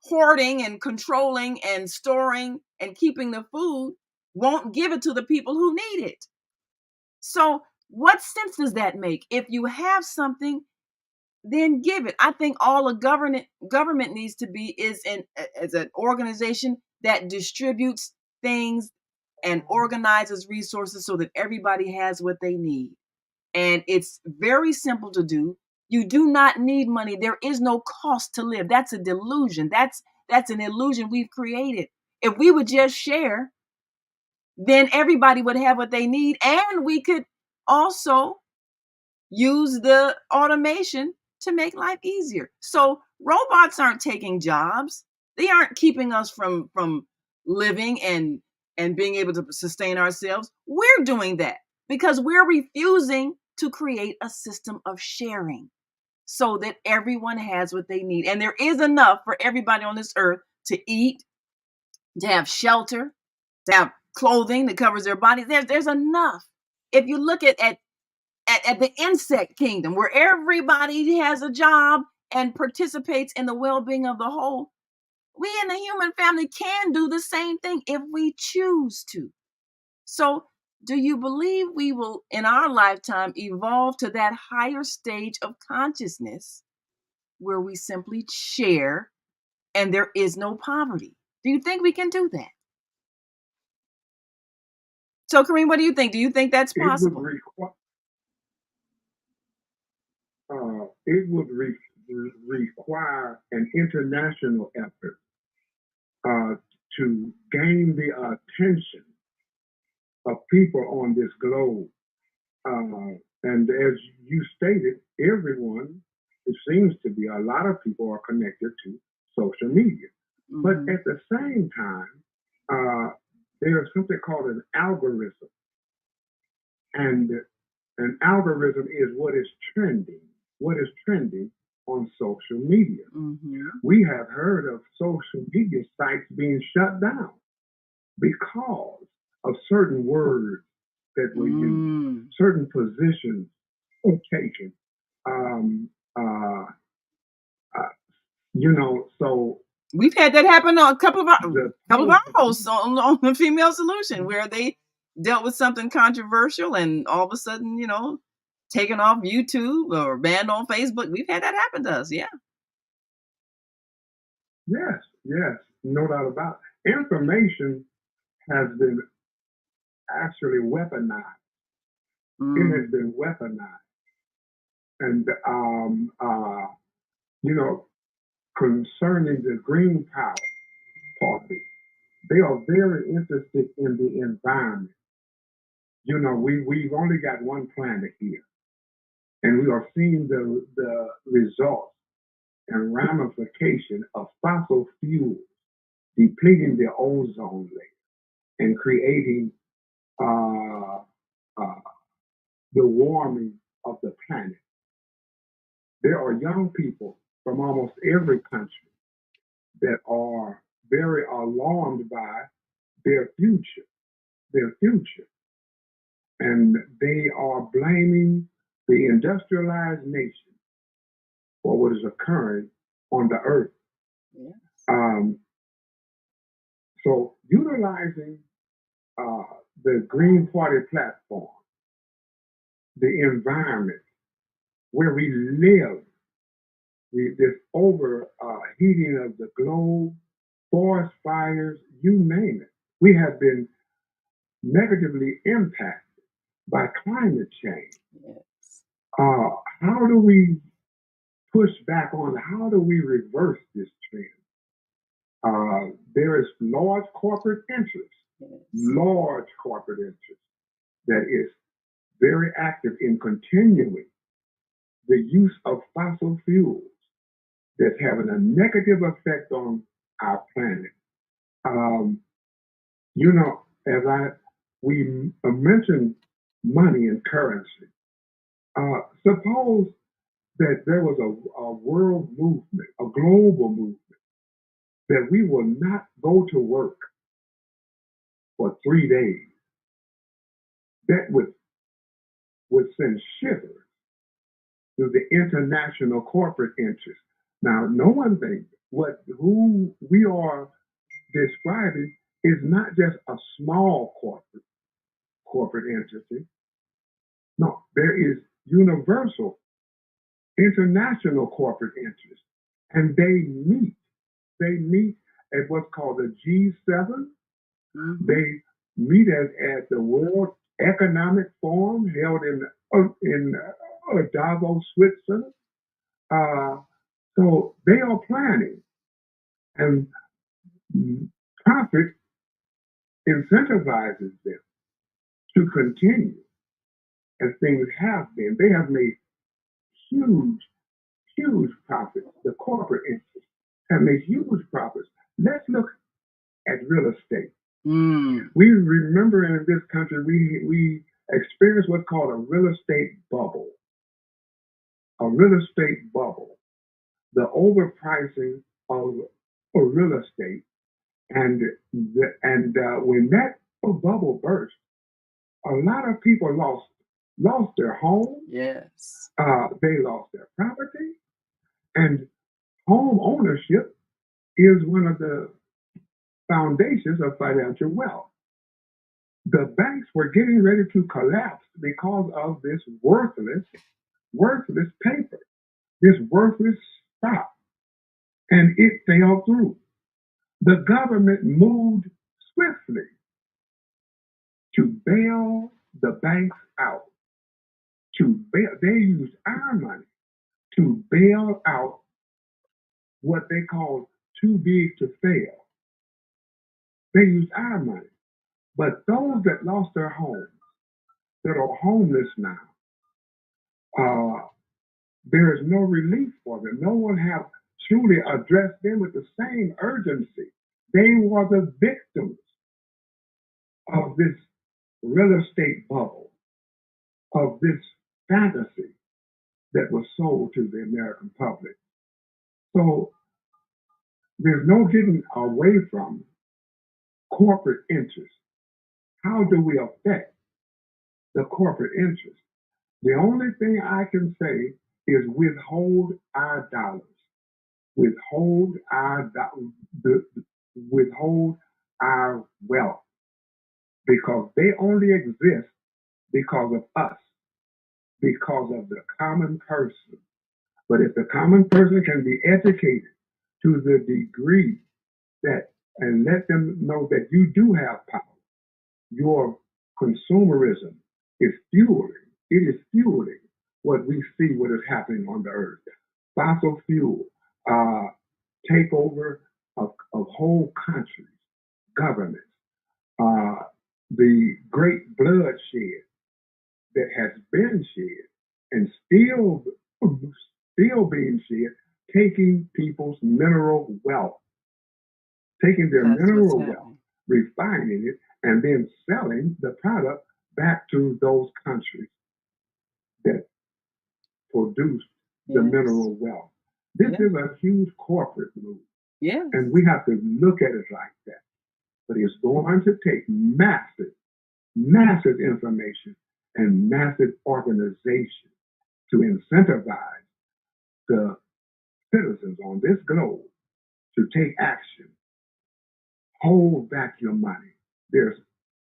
hoarding and controlling and storing and keeping the food won't give it to the people who need it. So what sense does that make? If you have something, then give it. I think all a government needs to be is as an organization that distributes things and organizes resources so that everybody has what they need. And it's very simple to do. You do not need money. There is no cost to live. That's a delusion. That's an illusion we've created. If we would just share, then everybody would have what they need, and we could also use the automation to make life easier. So robots aren't taking jobs. They aren't keeping us from living and being able to sustain ourselves. We're doing that because we're refusing to create a system of sharing so that everyone has what they need. And there is enough for everybody on this earth to eat, to have shelter, to have clothing that covers their body. There's enough. If you look at the insect kingdom, where everybody has a job and participates in the well-being of the whole, we in the human family can do the same thing if we choose to. So do you believe we will, in our lifetime, evolve to that higher stage of consciousness where we simply share and there is no poverty? Do you think we can do that? So, Kareem, what do you think? Do you think that's possible? It would require an international effort to gain the attention of people on this globe. And as you stated, everyone, it seems to be, a lot of people are connected to social media. Mm-hmm. But at the same time, there's something called an algorithm. And an algorithm is what is trending on social media. Mm-hmm. We have heard of social media sites being shut down because of certain words that were used, certain positions were taken. So we've had that happen on a couple of our hosts on the Female Solution, where they dealt with something controversial and all of a sudden, taken off YouTube or banned on Facebook. We've had that happen to us, yeah. Yes, no doubt about it. Information has been actually weaponized. It has been weaponized. And, concerning the Green Power Party, they are very interested in the environment. We've only got one planet here, and we are seeing the results and ramification of fossil fuels depleting the ozone layer and creating the warming of the planet. There are young people from almost every country that are very alarmed by their future. And they are blaming the industrialized nation for what is occurring on the earth. Yes. So utilizing the Green Party platform, the environment where we live, this overheating of the globe, forest fires, you name it. We have been negatively impacted by climate change. Yes. How do we push back on? How do we reverse this trend? There is large corporate interest, large corporate interest that is very active in continuing the use of fossil fuels that's having a negative effect on our planet. You know, we mentioned money and currency. Suppose that there was a world movement, a global movement, that we will not go to work for 3 days. That would send shivers through the international corporate interest. Now, no one thinks who we are describing is not just a small corporate entity. No, there is universal, international corporate interest, and they meet. They meet at what's called the G7. Mm-hmm. They meet at the World Economic Forum held in Davos, Switzerland. So they are planning, and profit incentivizes them to continue as things have been. They have made huge profits. The corporate interests have made huge profits. Let's look at real estate. We remember in this country, we experienced what's called a real estate bubble. A real estate bubble. The overpricing of real estate. And when that bubble burst, a lot of people lost their home. Yes. They lost their property. And home ownership is one of the foundations of financial wealth. The banks were getting ready to collapse because of this worthless paper, this worthless stock, and it fell through. The government moved swiftly to bail the banks out. They used our money to bail out what they called too big to fail. They used our money. But those that lost their homes, that are homeless now, there is no relief for them. No one has truly addressed them with the same urgency. They were the victims of this real estate bubble, of this fantasy that was sold to the American public. So there's no getting away from corporate interest. How do we affect the corporate interest? The only thing I can say is withhold our dollars, withhold our wealth, because they only exist because of us, because of the common person. But if the common person can be educated to the degree that, and let them know that you do have power, your consumerism is fueling what we see, what is happening on the earth. Fossil fuel, takeover of whole countries, governments, the great bloodshed that has been shed and still being shed, taking people's mineral wealth, taking their mineral wealth, refining it, and then selling the product back to those countries that produced the mineral wealth. This is a huge corporate move. Yes. And we have to look at it like that. But it's going to take massive information and massive organization to incentivize the citizens on this globe to take action. Hold back your money.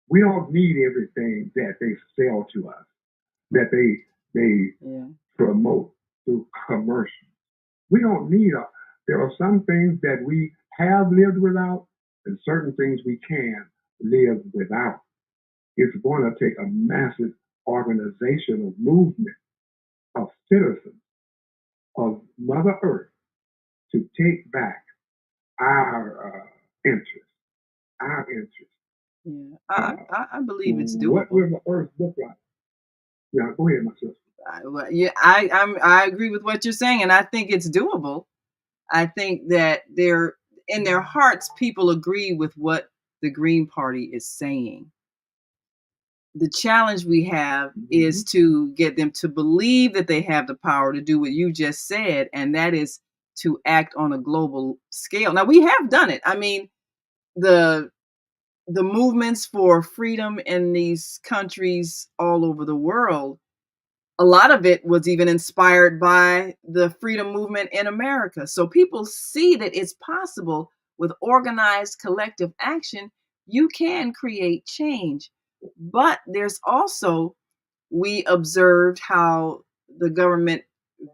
We don't need everything that they sell to us, that they promote through commercials. We don't need there are some things that we have lived without and certain things we can live without. It's going to take a massive organizational movement of citizens of Mother Earth to take back our interest. Our interest. Yeah, I believe it's What doable. will the earth look like? Yeah, go ahead, my sister. I agree with what you're saying, and I think it's doable. I think that in their hearts, people agree with what the Green Party is saying. The challenge we have is to get them to believe that they have the power to do what you just said, and that is to act on a global scale. Now, we have done it. I mean, the movements for freedom in these countries all over the world, a lot of it was even inspired by the freedom movement in America. So people see that it's possible with organized collective action, you can create change. But there's also, we observed how the government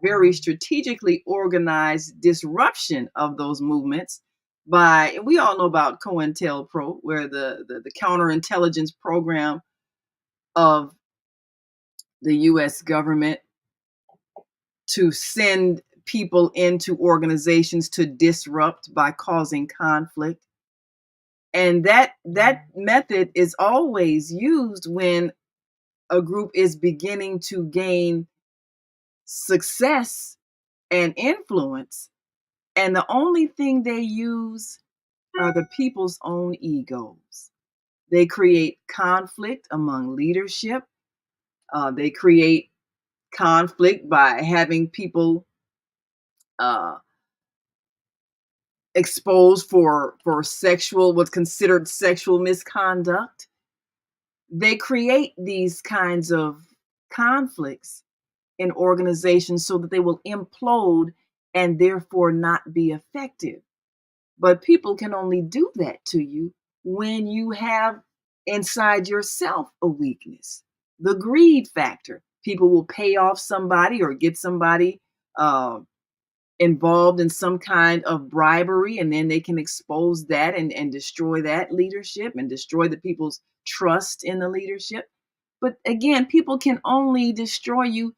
very strategically organized disruption of those movements by, we all know about COINTELPRO, where the counterintelligence program of the US government to send people into organizations to disrupt by causing conflict. And that method is always used when a group is beginning to gain success and influence. And the only thing they use are the people's own egos. They create conflict among leadership. They create conflict by having people exposed for what's considered sexual misconduct. They create these kinds of conflicts in organizations so that they will implode and therefore not be effective. But people can only do that to you when you have inside yourself a weakness. The greed factor. People will pay off somebody or get somebody involved in some kind of bribery, and then they can expose that and destroy that leadership and destroy the people's trust in the leadership. But again, people can only destroy you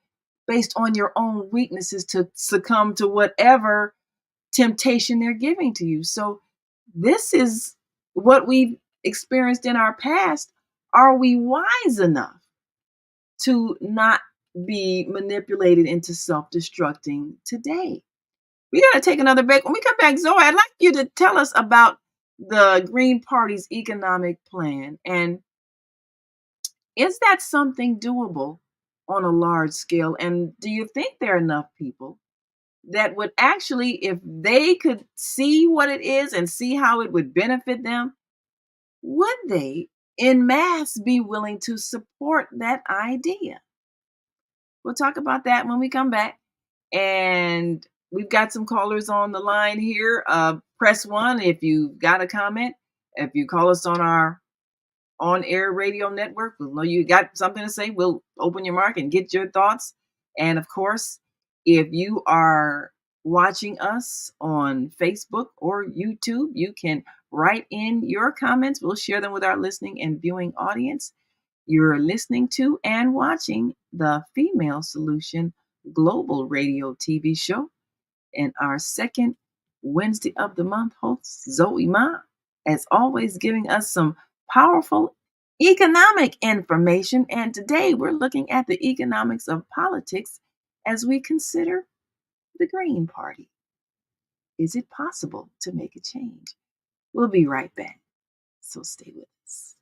based on your own weaknesses to succumb to whatever temptation they're giving to you. So this is what we've experienced in our past. Are we wise enough to not be manipulated into self-destructing today? We got to take another break. When we come back, Zoe, I'd like you to tell us about the Green Party's economic plan. And is that something doable on a large scale? And do you think there are enough people that would actually, if they could see what it is and see how it would benefit them, would they en masse be willing to support that idea? We'll talk about that when we come back. And we've got some callers on the line here. Press 1 if you got a comment. If you call us on our on-air radio network, we'll know you got something to say. We'll open your mic and get your thoughts. And of course, if you are watching us on Facebook or YouTube, you can write in your comments. We'll share them with our listening and viewing audience. You're listening to and watching the Female Solution Global Radio TV show. And our second Wednesday of the month host, Zoe Ma, as always, giving us some powerful economic information. And today we're looking at the economics of politics as we consider the Green Party. Is it possible to make a change? We'll be right back. So stay with us.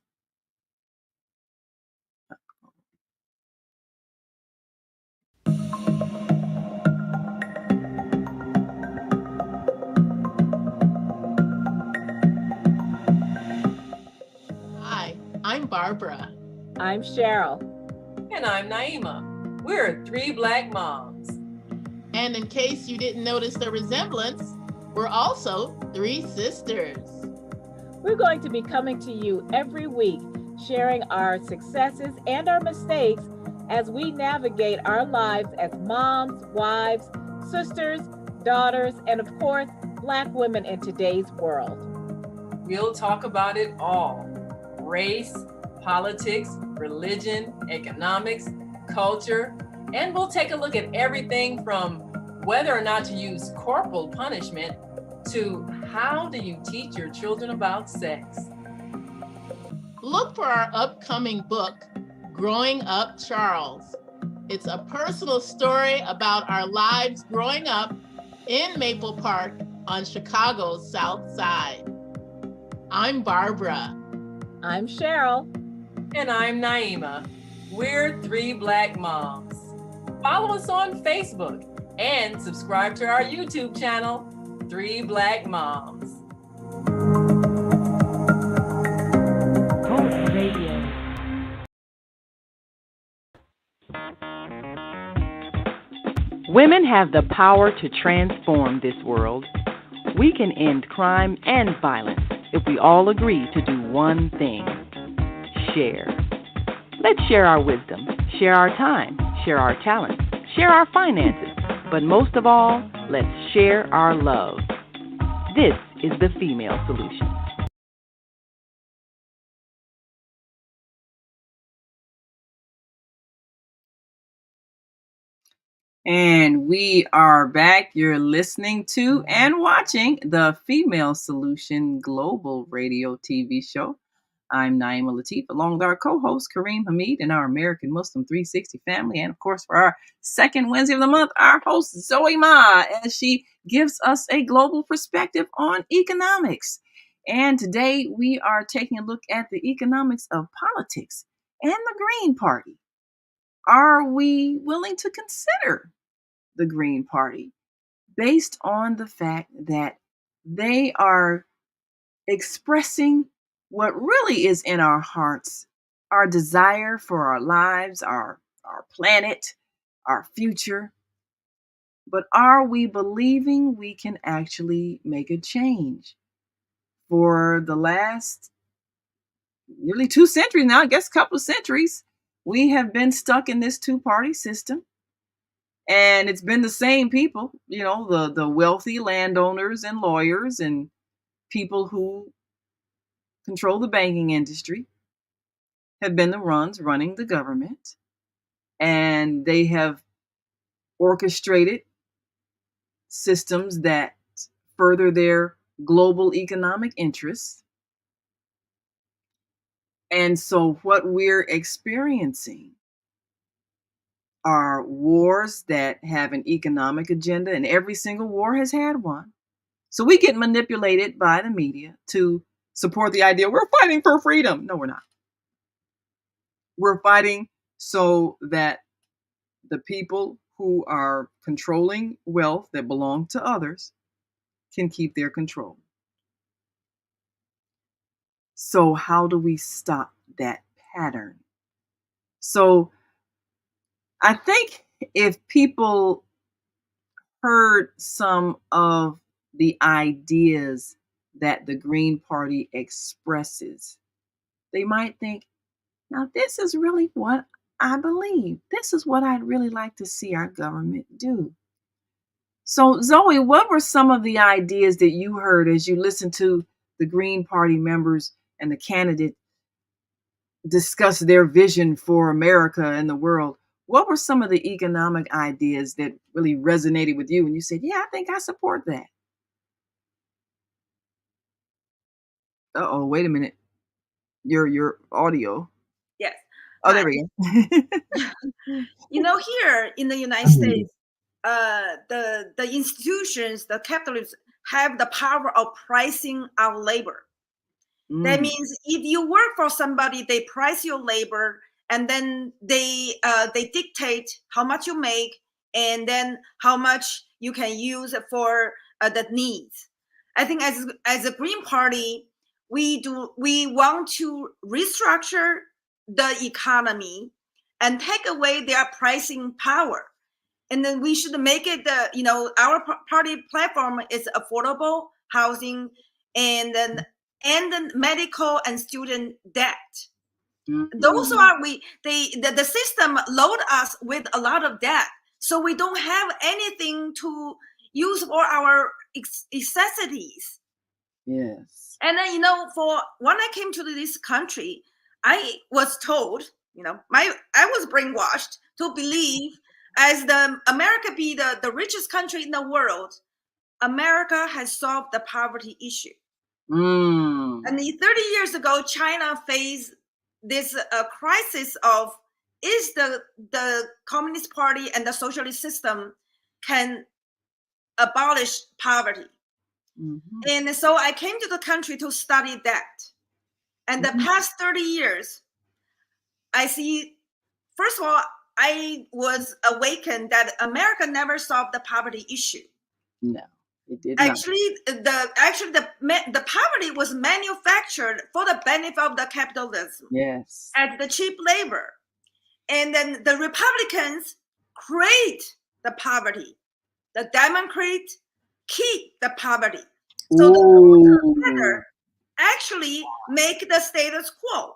Hi, I'm Barbara. I'm Cheryl. And I'm Naima. We're 3 Black moms. And in case you didn't notice the resemblance, we're also 3 sisters. We're going to be coming to you every week, sharing our successes and our mistakes as we navigate our lives as moms, wives, sisters, daughters, and of course, Black women in today's world. We'll talk about it all: race, politics, religion, economics, culture, and we'll take a look at everything from whether or not to use corporal punishment to How do you teach your children about sex? Look for our upcoming book, Growing Up Charles. It's a personal story about our lives growing up in Maple Park on Chicago's South Side. I'm Barbara. I'm Cheryl. And I'm Naima. We're 3 Black Moms. Follow us on Facebook and subscribe to our YouTube channel, 3 Black Moms. Hope Radio. Women have the power to transform this world. We can end crime and violence if we all agree to do one thing: share. Let's share our wisdom, share our time, share our talents, share our finances, but most of all, let's share our love. This is the female solution. And we are back. You're listening to and watching the Female Solution Global Radio TV show. I'm Naima Latif, along with our co-host Kareem Hamid and our American Muslim 360 family. And of course, for our second Wednesday of the month, our host Zoe Ma, as she gives us a global perspective on economics. And today we are taking a look at the economics of politics and the Green Party. Are we willing to consider the Green Party based on the fact that they are expressing what really is in our hearts, our desire for our lives, our planet, our future? But are we believing we can actually make a change? For the last nearly 2 centuries now, I guess a couple of centuries, we have been stuck in this 2-party system. And it's been the same people, the wealthy landowners and lawyers and people who control the banking industry have been the ones running the government. And they have orchestrated systems that further their global economic interests. And so what we're experiencing are wars that have an economic agenda, and every single war has had one. So we get manipulated by the media to support the idea we're fighting for freedom. No, we're not. We're fighting so that the people who are controlling wealth that belong to others can keep their control. So how do we stop that pattern? So I think if people heard some of the ideas that the Green Party expresses, they might think, now this is really what I believe. This is what I'd really like to see our government do. So Zoe, what were some of the ideas that you heard as you listened to the Green Party members and the candidate discuss their vision for America and the world? What were some of the economic ideas that really resonated with you and you said, yeah, I think I support that? Uh-oh, wait a minute. Your audio. Yes. Oh, there we go. Here in the United States, the institutions, the capitalists have the power of pricing our labor. That means if you work for somebody, they price your labor, and then they dictate how much you make, and then how much you can use for the needs. I think as a Green Party, we want to restructure the economy and take away their pricing power. And then we should make it our party platform is affordable housing, and then medical and student debt. Mm-hmm. Those are the system load us with a lot of debt, so we don't have anything to use for our necessities. Yes. And then for when I came to this country, I was told, I was brainwashed to believe, as the America be the richest country in the world, America has solved the poverty issue. Mm. And 30 years ago, China faced this crisis of, is the Communist Party and the socialist system can abolish poverty. Mm-hmm. And so I came to the country to study that. And the past 30 years, I see, first of all, I was awakened that America never solved the poverty issue. No, it did not. Actually, the poverty was manufactured for the benefit of the capitalism. Yes. At the cheap labor. And then the Republicans create the poverty. The Democrats keep the poverty. So the actually make the status quo.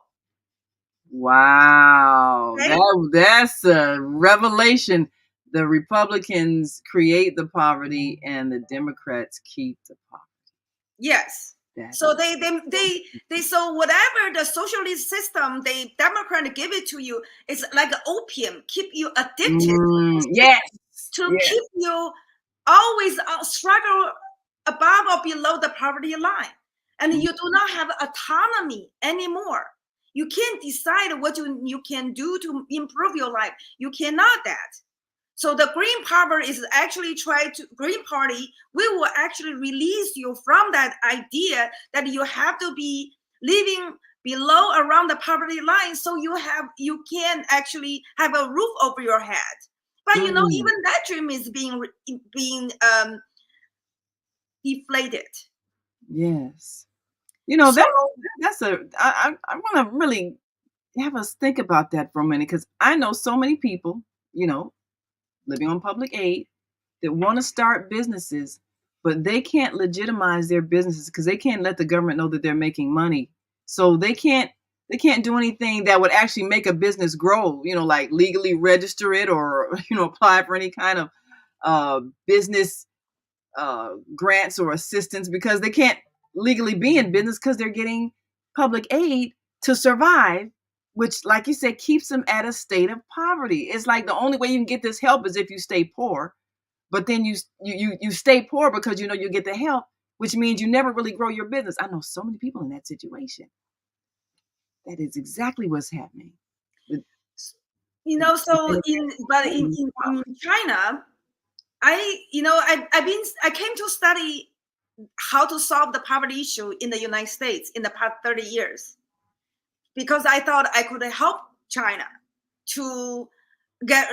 Wow. Right? That's a revelation. The Republicans create the poverty and the Democrats keep the poverty. Yes. So they so whatever the socialist system they Democrat give it to you, it's like opium, keep you addicted. Yes. To keep you always struggle above or below the poverty line. And you do not have autonomy anymore. You can't decide what you can do to improve your life. You cannot that. So the Green Party is actually Green Party, we will actually release you from that idea that you have to be living below around the poverty line so you can actually have a roof over your head. But you know, even that dream is being deflated. Yes. You know, I want to really have us think about that for a minute, because I know so many people, you know, living on public aid that want to start businesses, but they can't legitimize their businesses because they can't let the government know that they're making money. So they can't do anything that would actually make a business grow, you know, like legally register it or, you know, apply for any kind of business grants or assistance, because they can't legally be in business because they're getting public aid to survive, which, like you said, keeps them at a state of poverty. It's like the only way you can get this help is if you stay poor, but then you stay poor because you know you get the help, which means you never really grow your business. I know so many people in that situation. That is exactly what's happening. You know, so in China, I came to study how to solve the poverty issue in the United States in the past 30 years, because I thought I could help China to get,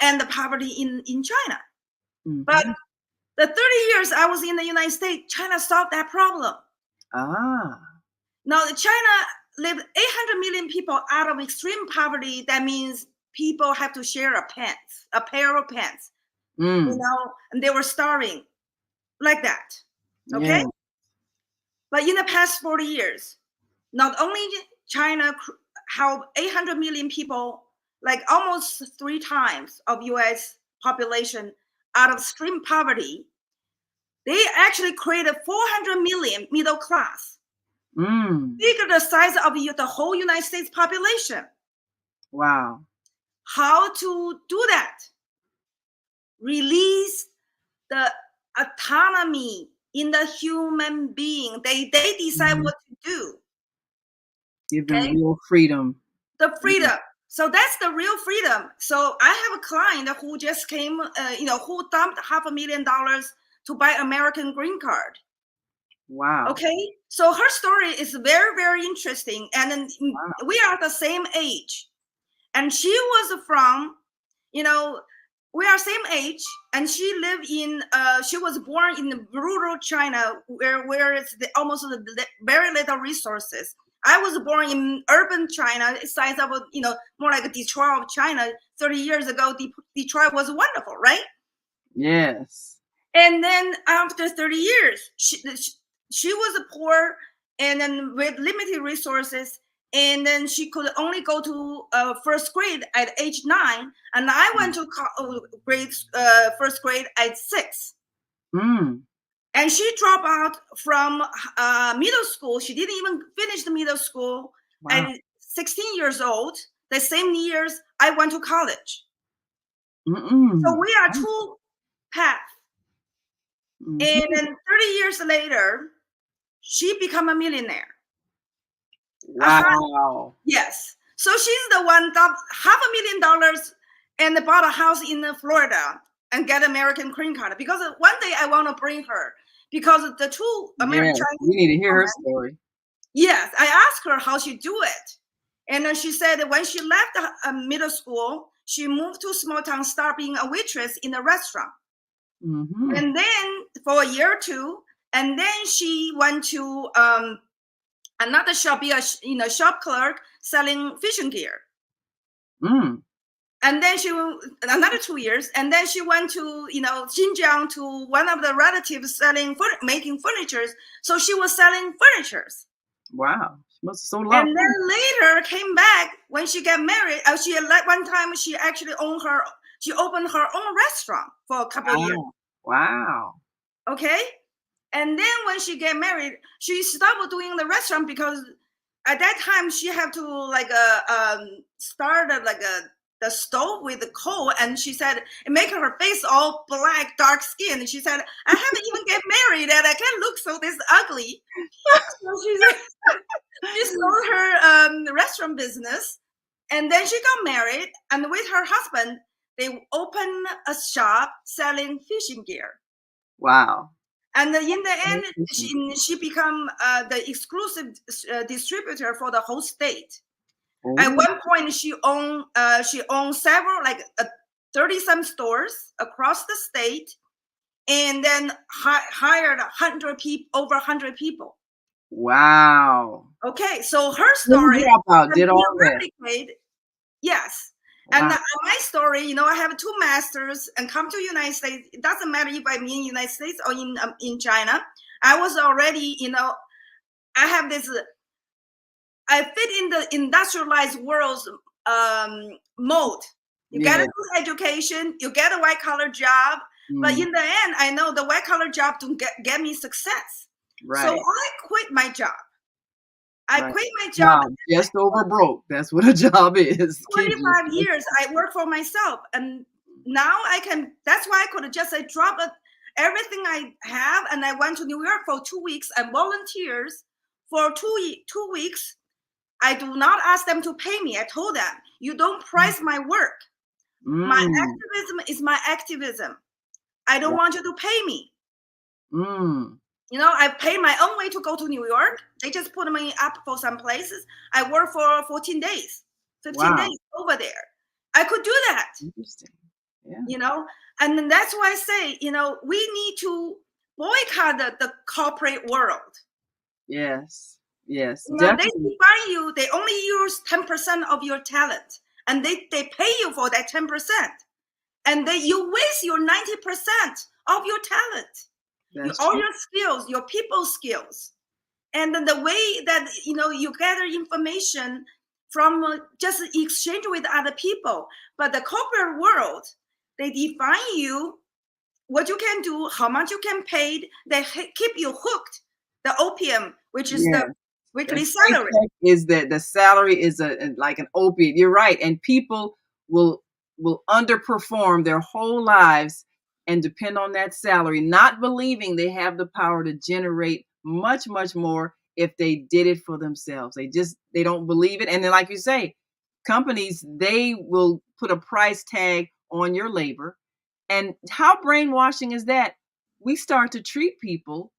end the poverty in China. Mm-hmm. But the 30 years I was in the United States, China solved that problem. Now China lived 800 million people out of extreme poverty. That means people have to share a pair of pants. And they were starving like that. Okay. Yeah. But in the past 40 years, not only China helped 800 million people, like almost 3 times of US population out of extreme poverty, they actually created 400 million middle class. Bigger the size of the whole United States population. Wow. How to do that? Release the autonomy in the human being. They decide what to do. Give them real freedom. The freedom. So that's the real freedom. So I have a client who just came, who dumped $500,000 to buy American green card. Wow. Okay. So her story is very, very interesting. And then we are the same age. And she was from, we are same age, and she lived in. She was born in rural China, where it's almost very little resources. I was born in urban China, size of more like Detroit of China. 30 years ago, Detroit was wonderful, right? Yes. And then after 30 years, she was poor, and then with limited resources. And then she could only go to first grade at age 9, and I went to first grade at 6. And she dropped out from middle school. She didn't even finish the middle school. At 16 years old. The same years I went to college. So we are two paths. Mhm. And then 30 years later, she become a millionaire. Wow. Yes. So she's the one that $500,000 and bought a house in Florida and get American green card. Because one day I want to bring her because the two American Yeah, Chinese we need to hear her women, story. yes, I asked her how she do it. And then she said that when she left middle school, she moved to a small town, start being a waitress in a restaurant. Mm-hmm. And then for a year or two, and then she went to another shop, be a shop clerk selling fishing gear. Mm. And then she another 2 years, and then she went to Xinjiang to one of the relatives selling making furnitures. So she was selling furnitures. Wow, she must have sold a lot. And then later came back when she got married. She like one time she actually opened her own restaurant for a couple of years. Wow. Okay. And then when she get married, she stopped doing the restaurant because at that time she had to start the stove with the coal, and she said it make her face all black, dark skin. And she said, I haven't even get married and I can't look so this ugly. So she sold her restaurant business, and then she got married, and with her husband, they opened a shop selling fishing gear. Wow. And in the end, she became the exclusive distributor for the whole state. Oh. At one point, she owned several, 30-some stores across the state, and then hired over 100 people. Wow. Okay, so her story did all that. Yes. Wow. And my story, I have 2 masters and come to United States. It doesn't matter if I'm in United States or in China. I was already, I have this, I fit in the industrialized world's mode. You get a good education, you get a white collar job, but in the end, I know the white collar job don't get me success. Right. So I quit my job. I quit my job. Just over broke. That's what a job is. 25 years I work for myself, and now that's why I could just drop everything I have, and I went to New York for 2 weeks and volunteers for 2 weeks. I do not ask them to pay me. I told them, you don't price my work. My activism is my activism. I don't want you to pay me. I pay my own way to go to New York. They just put me up for some places. I work for 14 days, 15 days over there. I could do that. Interesting. Yeah. And then that's why I say, we need to boycott the corporate world. Yes. Yes. They define you. They only use 10% of your talent, and they pay you for that 10%. And you waste your 90% of your talent. All your skills, your people skills, and then the way that you gather information from just exchange with other people. But the corporate world, they define you, what you can do, how much you can pay. They keep you hooked. The opium, which is the weekly salary, is that the salary is like an opiate. You're right, and people will underperform their whole lives and depend on that salary, not believing they have the power to generate much, much more if they did it for themselves. They don't believe it. And then, like you say, companies, they will put a price tag on your labor. And how brainwashing is that? We start to treat people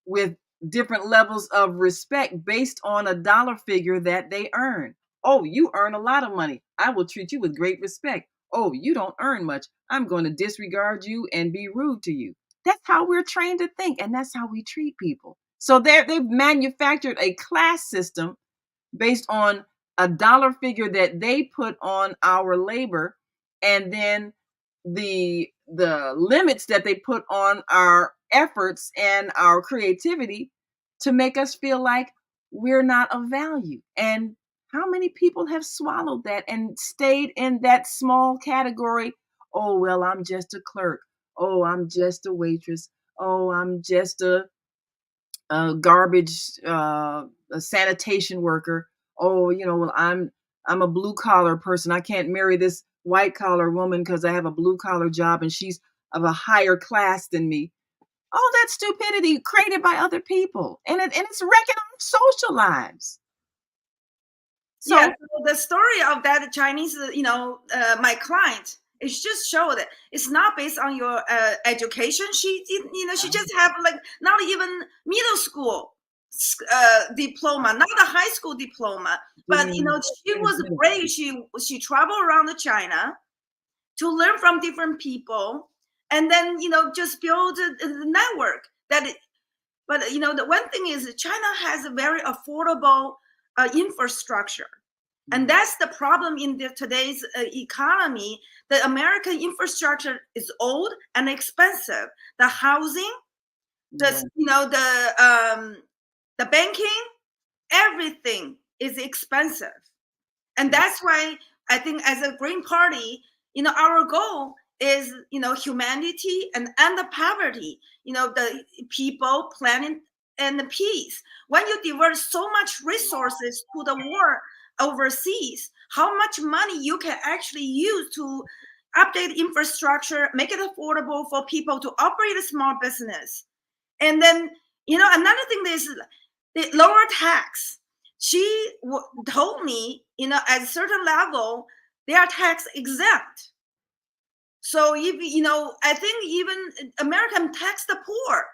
with different levels of respect based on a dollar figure that they earn. Oh, you earn a lot of money. I will treat you with great respect. Oh, you don't earn much. I'm going to disregard you and be rude to you. That's how we're trained to think, and that's how we treat people. So they've manufactured a class system based on a dollar figure that they put on our labor, and then the limits that they put on our efforts and our creativity to make us feel like we're not of value. And how many people have swallowed that and stayed in that small category? Oh, well, I'm just a clerk. Oh, I'm just a waitress. Oh, I'm just a garbage, a sanitation worker. Oh, well, I'm a blue collar person. I can't marry this white collar woman because I have a blue collar job and she's of a higher class than me. All that stupidity created by other people, and it's wrecking our social lives. So yeah, so the story of that Chinese, my client, it just showed that it's not based on your education. She just have like not even middle school diploma, not a high school diploma, but she was brave. She traveled around China to learn from different people, and then just build a network but the one thing is China has a very affordable infrastructure, and that's the problem in today's economy. The American infrastructure is old and expensive. The housing, the banking, everything is expensive. And that's why I think as a Green Party, our goal is, humanity and end the poverty, the people, planet, and the peace. When you divert so much resources to the war overseas, how much money you can actually use to update infrastructure, make it affordable for people to operate a small business. And then, another thing is the lower tax. She told me, at a certain level, they are tax exempt. So if I think even American tax the poor.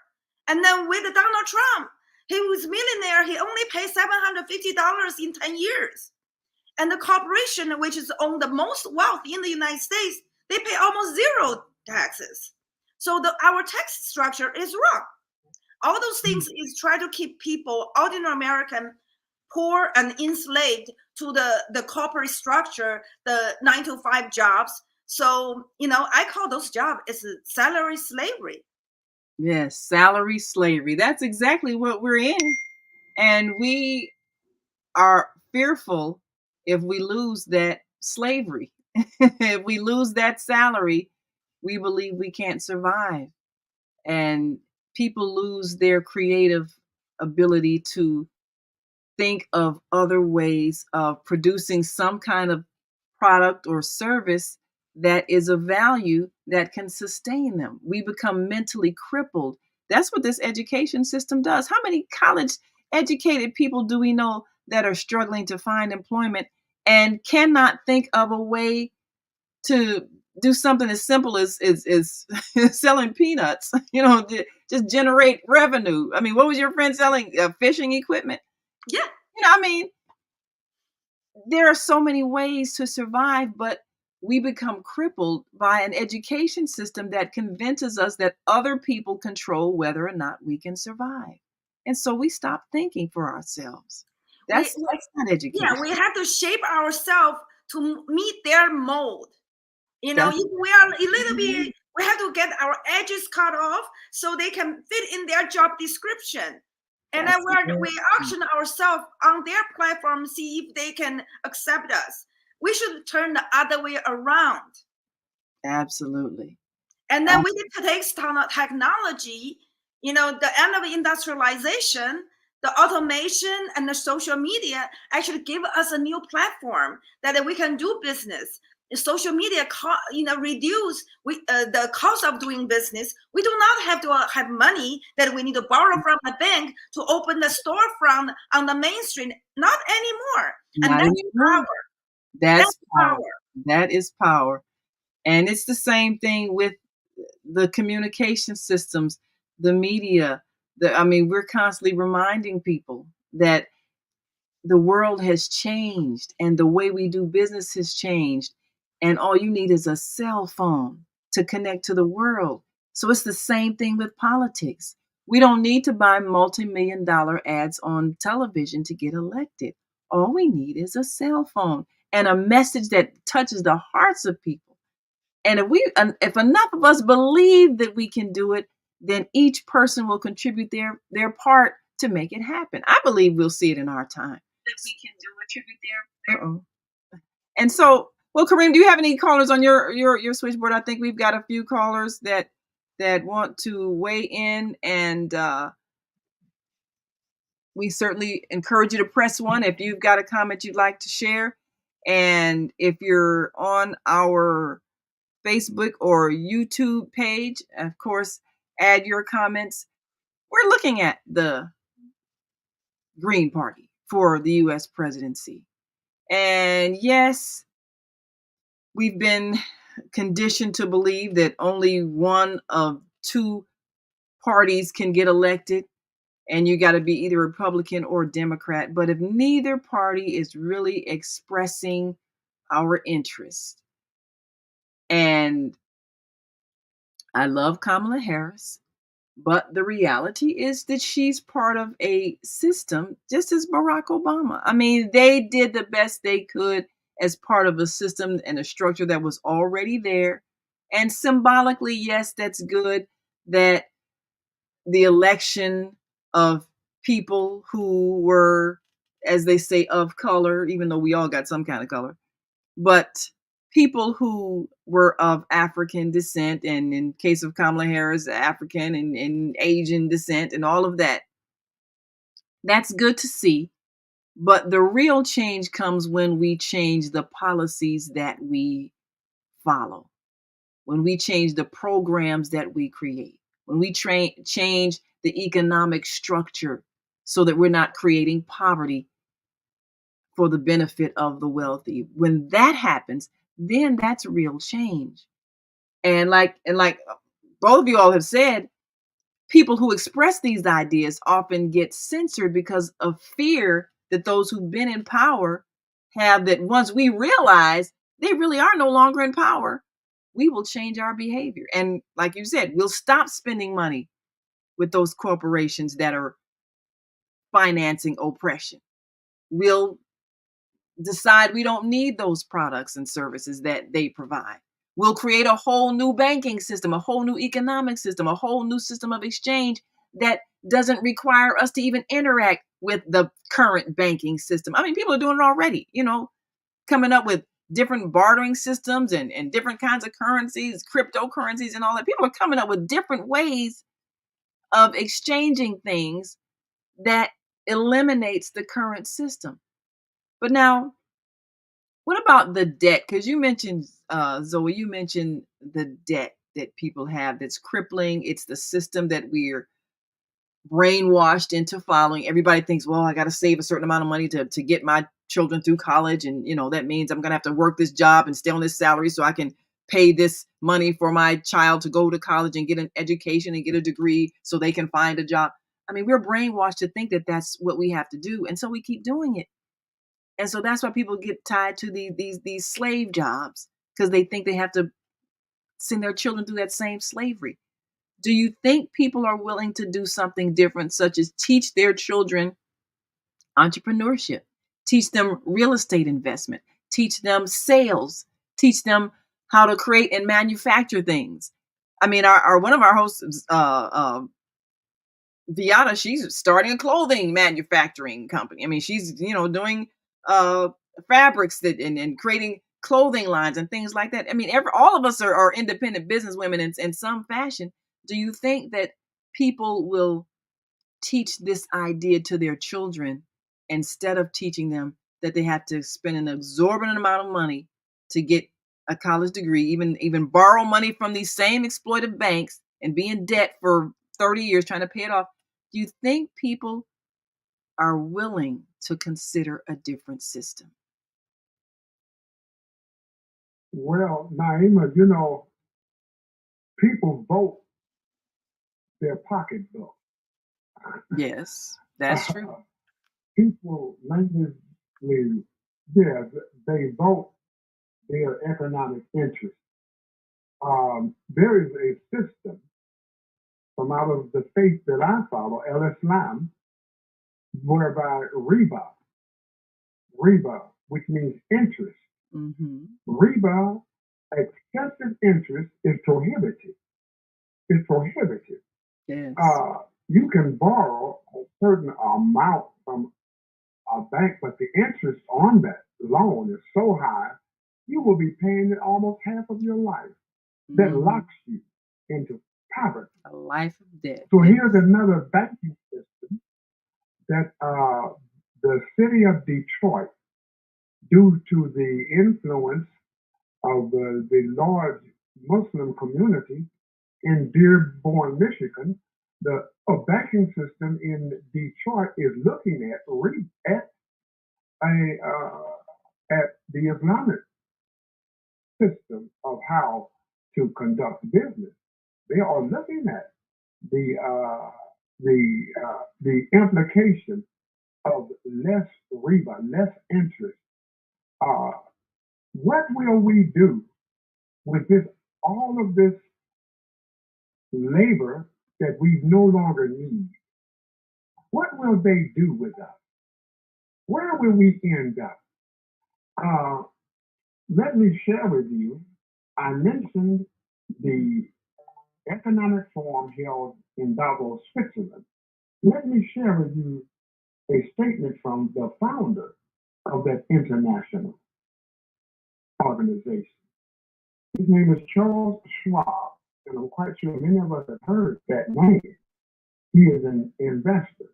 And then with Donald Trump, he was millionaire. He only paid $750 in 10 years. And the corporation, which is own the most wealth in the United States, they pay almost zero taxes. So our tax structure is wrong. All those things is try to keep people, ordinary American, poor and enslaved to the corporate structure, the 9-to-5 jobs. So, I call those jobs is salary slavery. Yes, salary slavery. That's exactly what we're in. And we are fearful if we lose that slavery. If we lose that salary, we believe we can't survive. And people lose their creative ability to think of other ways of producing some kind of product or service that is of value that can sustain them. We become mentally crippled. That's what this education system does. How many college educated people do we know that are struggling to find employment and cannot think of a way to do something as simple as selling peanuts, just generate revenue? I mean, what was your friend selling? Fishing equipment? Yeah. I mean, there are so many ways to survive, but we become crippled by an education system that convinces us that other people control whether or not we can survive. And so we stop thinking for ourselves. That's not education. Yeah, we have to shape ourselves to meet their mold. If we are a little bit, we have to get our edges cut off so they can fit in their job description. And then we auction ourselves on their platform, see if they can accept us. We should turn the other way around. Absolutely. And then with today's technology, the end of industrialization, the automation and the social media actually give us a new platform that we can do business. The social media, reduce the cost of doing business. We do not have to have money that we need to borrow from the bank to open the storefront on the main street. Not anymore. Not and that's anymore. power. That's power. That is power. And it's the same thing with the communication systems, the media. We're constantly reminding people that the world has changed and the way we do business has changed. And all you need is a cell phone to connect to the world. So it's the same thing with politics. We don't need to buy multi-million-dollar ads on television to get elected. All we need is a cell phone and a message that touches the hearts of people. And if enough of us believe that we can do it, then each person will contribute their part to make it happen. I believe we'll see it in our time. That we can do attribute their. And so, well, Kareem, do you have any callers on your switchboard? I think we've got a few callers that want to weigh in, and we certainly encourage you to press 1 if you've got a comment you'd like to share. And if you're on our Facebook or YouTube page, of course, add your comments. We're looking at the Green Party for the US presidency. And yes, we've been conditioned to believe that only one of two parties can get elected, and you got to be either Republican or Democrat. But if neither party is really expressing our interest, and I love Kamala Harris, but the reality is that she's part of a system, just as Barack Obama. I mean, they did the best they could as part of a system and a structure that was already there. And symbolically, yes, that's good that the election of people who were, as they say, of color, even though we all got some kind of color, but people who were of African descent, and in case of Kamala Harris, African and Asian descent, and all of that. That's good to see. But the real change comes when we change the policies that we follow, when we change the programs that we create, when we change the economic structure so that we're not creating poverty for the benefit of the wealthy. When that happens, then that's real change. And like both of you all have said, people who express these ideas often get censored because of fear that those who've been in power have, that once we realize they really are no longer in power, we will change our behavior. And like you said, we'll stop spending money with those corporations that are financing oppression. We'll decide we don't need those products and services that they provide. We'll create a whole new banking system, a whole new economic system, a whole new system of exchange that doesn't require us to even interact with the current banking system. I mean, people are doing it already, coming up with different bartering systems and different kinds of currencies, cryptocurrencies and all that. People are coming up with different ways of exchanging things that eliminates the current system. But now, what about the debt? Because you mentioned, Zoe, you mentioned the debt that people have that's crippling. It's the system that we're brainwashed into following. Everybody thinks, well, I got to save a certain amount of money to get my children through college. And, that means I'm going to have to work this job and stay on this salary so I can pay this money for my child to go to college and get an education and get a degree so they can find a job. I mean, we're brainwashed to think that that's what we have to do. And so we keep doing it. And so that's why people get tied to these slave jobs, because they think they have to send their children through that same slavery. Do you think people are willing to do something different, such as teach their children entrepreneurship, teach them real estate investment, teach them sales, teach them how to create and manufacture things? I mean, our one of our hosts, Viata, she's starting a clothing manufacturing company. I mean, she's doing uh fabrics that and creating clothing lines and things like that. I mean, all of us are independent business women in some fashion. Do you think that people will teach this idea to their children instead of teaching them that they have to spend an exorbitant amount of money to get a college degree, even borrow money from these same exploitive banks and be in debt for 30 years trying to pay it off? Do you think people are willing to consider a different system? Well, Naima, people vote their pocketbook. Yes, that's true. People mainly, yeah, they vote their economic interest. There is a system from out of the faith that I follow, El Islam, whereby riba, which means interest. Mm-hmm. Riba, excessive interest, is prohibited. It's prohibited. Yes. You can borrow a certain amount from a bank, but the interest on that loan is so high, you will be paying it almost half of your life. That locks you into poverty. A life of debt. So here's another banking system that the city of Detroit, due to the influence of the large Muslim community, in Dearborn, Michigan, a banking system in Detroit is looking at the Islamic system of how to conduct business. They are looking at the implication of less riba, less interest. What will we do with all of this labor that we no longer need? What will they do with us? Where will we end up? Let me share with you. I mentioned the economic forum held in Davos, Switzerland. Let me share with you a statement from the founder of that international organization. His name is Charles Schwab, and I'm quite sure many of us have heard that name. He is an investor.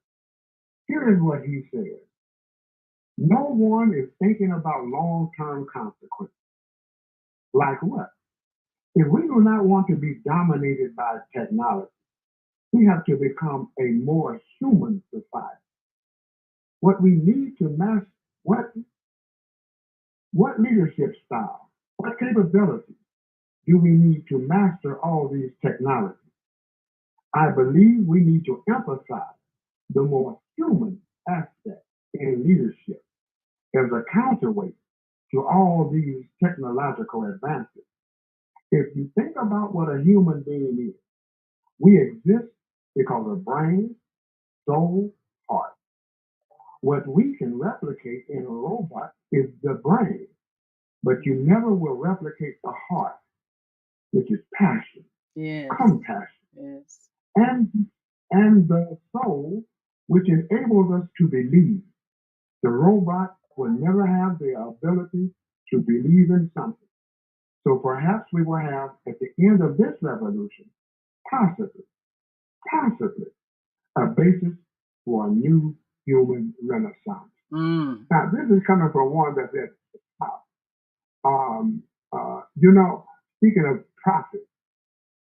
Here is what he says. No one is thinking about long-term consequences. Like what? If we do not want to be dominated by technology, we have to become a more human society. What we need to master, what leadership style, what capabilities do we need to master all these technologies? I believe we need to emphasize the more human aspect in leadership as a counterweight to all these technological advances. If you think about what a human being is, we exist because of brain, soul, heart. What we can replicate in a robot is the brain, but you never will replicate the heart, which is passion, compassion, and the soul, which enables us to believe. The robot will never have the ability to believe in something. So perhaps we will have, at the end of this revolution, possibly, a basis for a new human renaissance. Now, this is coming from one that's at the top. Speaking of profit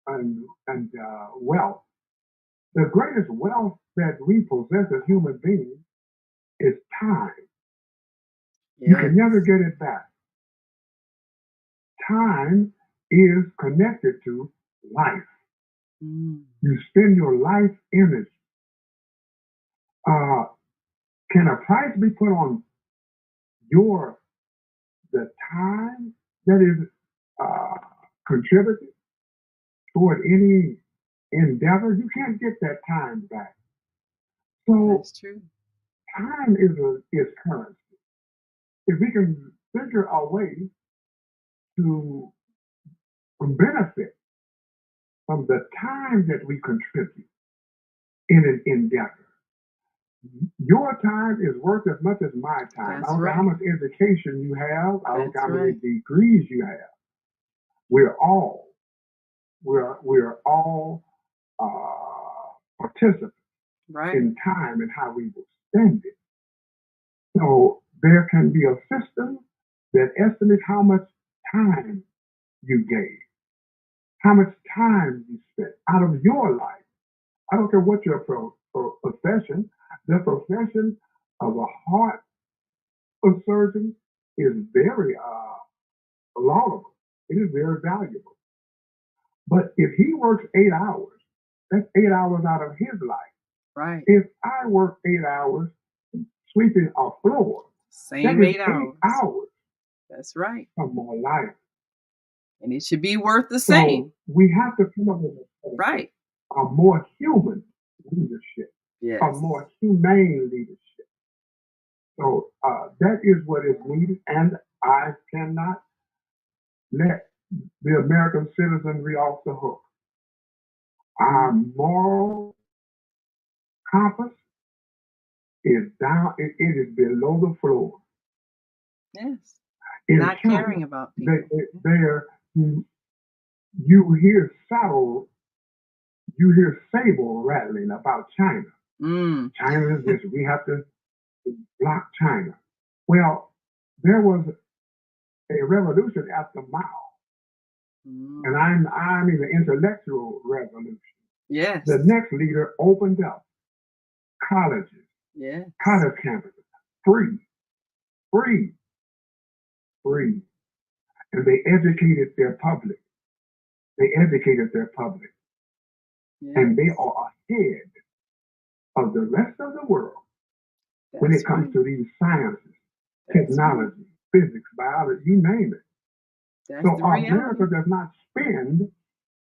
and wealth, the greatest wealth that we possess as human beings is time. Yes. You can never get it back. Time is connected to life. You spend your life in it. Can a price be put on the time that is contributed toward any endeavor? You can't get that time back. So that's true. Time is currency. If we can figure a way to benefit from the time that we contribute in an endeavor. Your time is worth as much as my time. I don't care how much education you have. I don't care how many degrees you have. We're all participants in time and how we will spend it. So there can be a system that estimates how much time you gave, how much time you spent out of your life. I don't care what your profession. The profession of a heart surgeon is very laudable. It is very valuable. But if he works 8 hours, that's 8 hours out of his life. Right. If I work 8 hours sweeping a floor, same 8 hours. 8 hours. That's right. Of my life. And it should be worth the same. So we have to come up with a more human leadership. Yes. A more humane leadership. So that is what is needed, and I cannot let the American citizenry off the hook. Our moral compass is down; it is below the floor. Yes, not caring about people. You hear sable rattling about China. China is this. We have to block China. Well, there was a revolution after Mao. And I'm in the intellectual revolution. Yes. The next leader opened up colleges, college campuses, free. And they educated their public. Yes. And they are ahead of the rest of the world when it comes to these sciences, technology, physics, biology, you name it. That's so America does not spend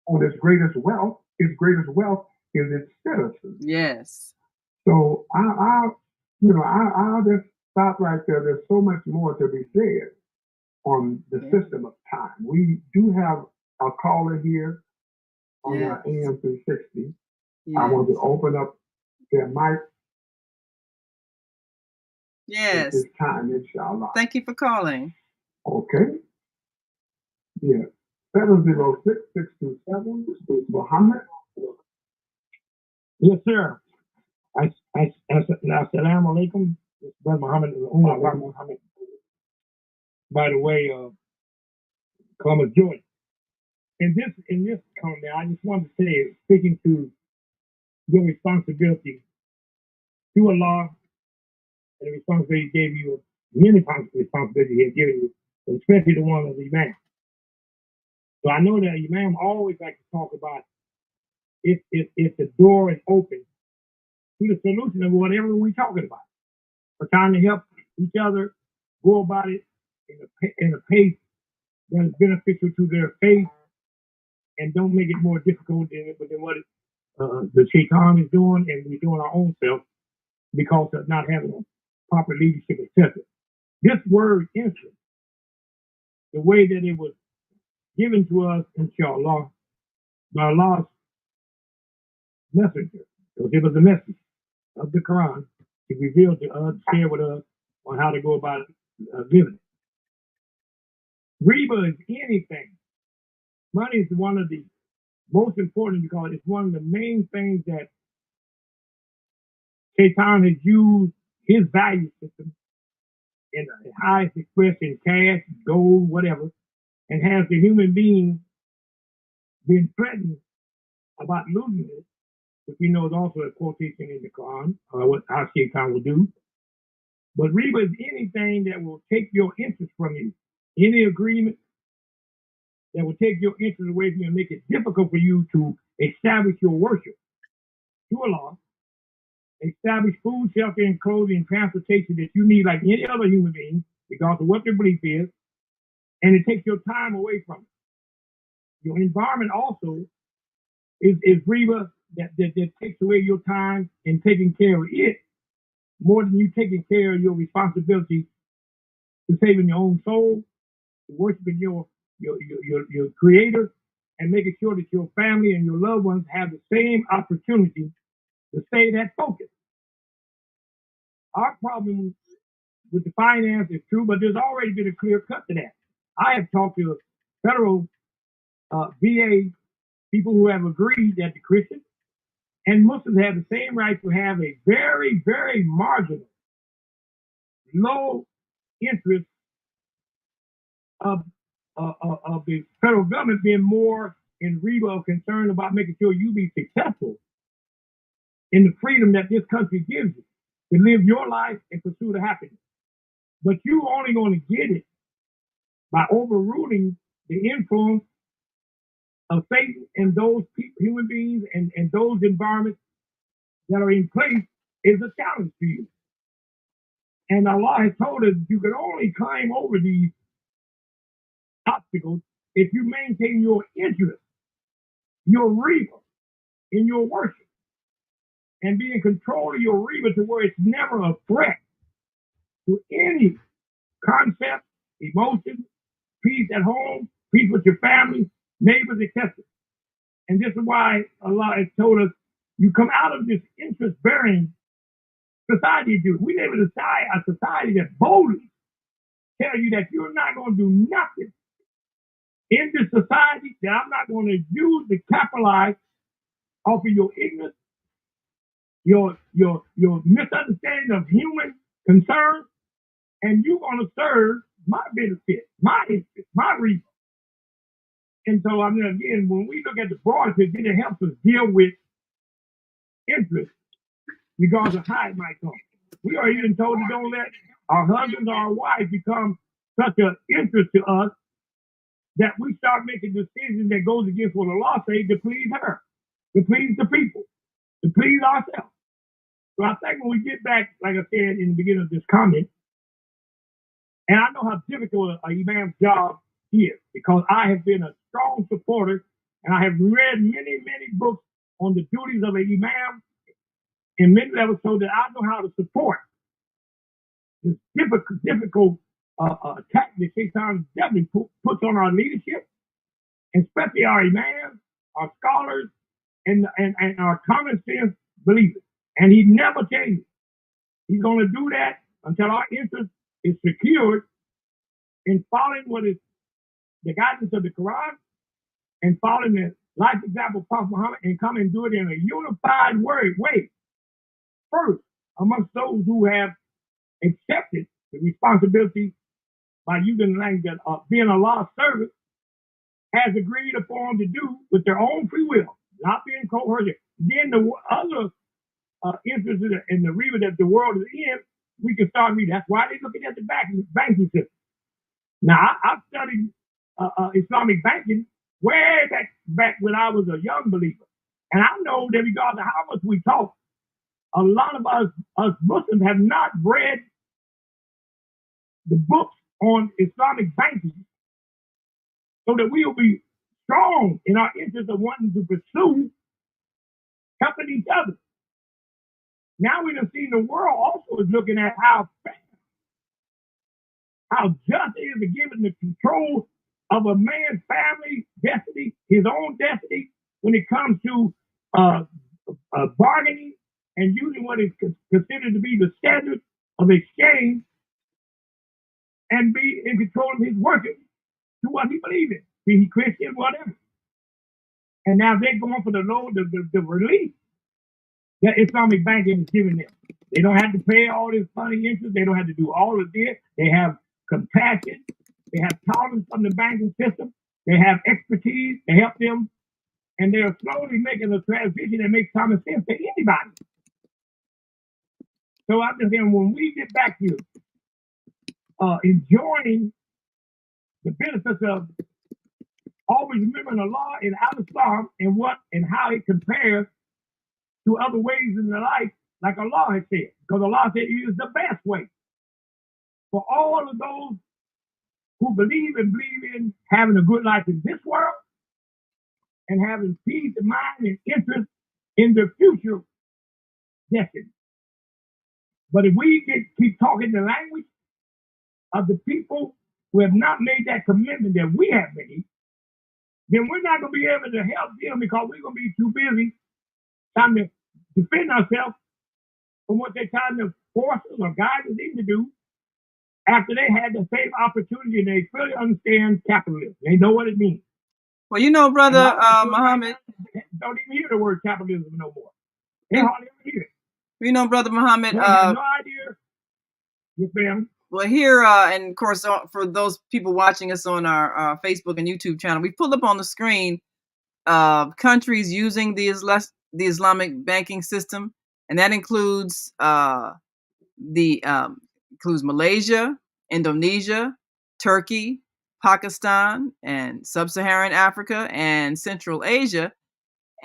on its greatest wealth. Its greatest wealth is its citizens. Yes. So I'll just stop right there. There's so much more to be said on the system of time. We do have a caller here on our AM 360. I want to open up their mic. Yes. At this time, inshallah. Thank you for calling. Okay. Yeah. 706-627. Muhammad. Yes, sir. Assalamu alaikum. Brother Muhammad. By the way, Columbus, Georgia. In this comment, I just wanted to say, speaking to your responsibility to Allah and the responsibility He gave you, many responsibilities He has given you, especially the one of the Imam. So I know that Imam always like to talk about if the door is open to the solution of whatever we're talking about. We're trying to help each other go about it in a pace that is beneficial to their faith and don't make it more difficult than what the Shaitan is doing and we're doing our own self because of not having a proper leadership, etc. This word instant, the way that it was given to us, inshallah, by Allah's messenger, because it was a message of the Quran to reveal to us, share with us on how to go about living. Riba is anything. Money is one of the most important because it's one of the main things that Shaitan has used his value system in the highest expression, cash, gold, whatever, and has the human being been threatened about losing it, which we know is also a quotation in the Quran, what how Shaitan will do. But riba is anything that will take your interest from you. Any agreement that will take your interest away from you and make it difficult for you to establish your worship to Allah, establish food, shelter, and clothing and transportation that you need like any other human being, regardless of what their belief is, and it takes your time away from it. Your environment also is riba that takes away your time in taking care of it more than you taking care of your responsibility to saving your own soul, to worshiping your creator, and making sure that your family and your loved ones have the same opportunity to stay that focus. Our problem with the finance is true, but there's already been a clear cut to that. I have talked to federal VA people who have agreed that the Christians and Muslims have the same right to have a very, very marginal, low interest of the federal government being more in riba of concern about making sure you be successful in the freedom that this country gives you to live your life and pursue the happiness. But you only going to get it by overruling the influence of Satan and those human beings and those environments that are in place is a challenge to you. And Allah has told us you can only climb over these obstacles if you maintain your interest, your riba in your worship, and be in control of your riba to where it's never a threat to any concept, emotion, peace at home, peace with your family, neighbors, etc. And this is why Allah has told us you come out of this interest-bearing society. We live in a society that boldly tell you that you're not going to do nothing in this society that I'm not going to use to capitalize off of your ignorance, your misunderstanding of human concerns, and you're going to serve my benefit, my interest, my reason. And so, I mean, again, when we look at the broad picture, it helps us deal with interest, regardless of how it might come. We are even told to don't let our husbands or our wives become such an interest to us that we start making decisions that goes against what the law says to please her, to please the people, to please ourselves. So I think when we get back, like I said in the beginning of this comment, and I know how difficult a imam's job is because I have been a strong supporter and I have read many, many books on the duties of an imam in many levels so that I know how to support this difficult attack that Shaitan definitely puts on our leadership, especially our imams, our scholars, and our common sense believers. And he never changes. He's going to do that until our interest is secured in following what is the guidance of the Quran and following the life example of Prophet Muhammad and come and do it in a unified way. First, amongst those who have accepted the responsibility by using the language that being a law servant has agreed upon to do with their own free will, not being coerced. Then the other interests in the river that the world is in, we can start reading. That's why they're looking at the banking system. Now, I've studied Islamic banking way back when I was a young believer. And I know that regardless of how much we talk, a lot of us Muslims have not read the books on Islamic banking so that we will be strong in our interest of wanting to pursue helping each other. Now we have seen the world also is looking at how just it is to give the control of a man's family destiny, his own destiny, when it comes to bargaining and using what is considered to be the standard of exchange and be in control of his workers to what he believes in, be he Christian, whatever. And now they're going for the relief that Islamic banking is giving them. They don't have to pay all this funny interest. They don't have to do all of this. They have compassion. They have tolerance from the banking system. They have expertise to help them. And they're slowly making a transition that makes common sense to anybody. So I'm just saying, when we get back to enjoying the benefits of always remembering the law in Al-Islam and what and how it compares to other ways in the life, like Allah has said, because Allah said it is the best way for all of those who believe in having a good life in this world and having peace of mind and interest in their future destiny. But if we keep talking the language of the people who have not made that commitment that we have made, then we're not going to be able to help them because we're going to be too busy trying to defend ourselves from what they're trying to force us or guide us into do after they had the same opportunity and they fully understand capitalism. They know what it means. Well, you know, Brother Muhammad, don't even hear the word capitalism no more. They hardly ever hear it. You know, Brother Muhammad, no idea. Yes, ma'am. Well, here, and of course, for those people watching us on our Facebook and YouTube channel, we pulled up on the screen countries using the Islamic banking system, and that includes includes Malaysia, Indonesia, Turkey, Pakistan, and Sub-Saharan Africa, and Central Asia,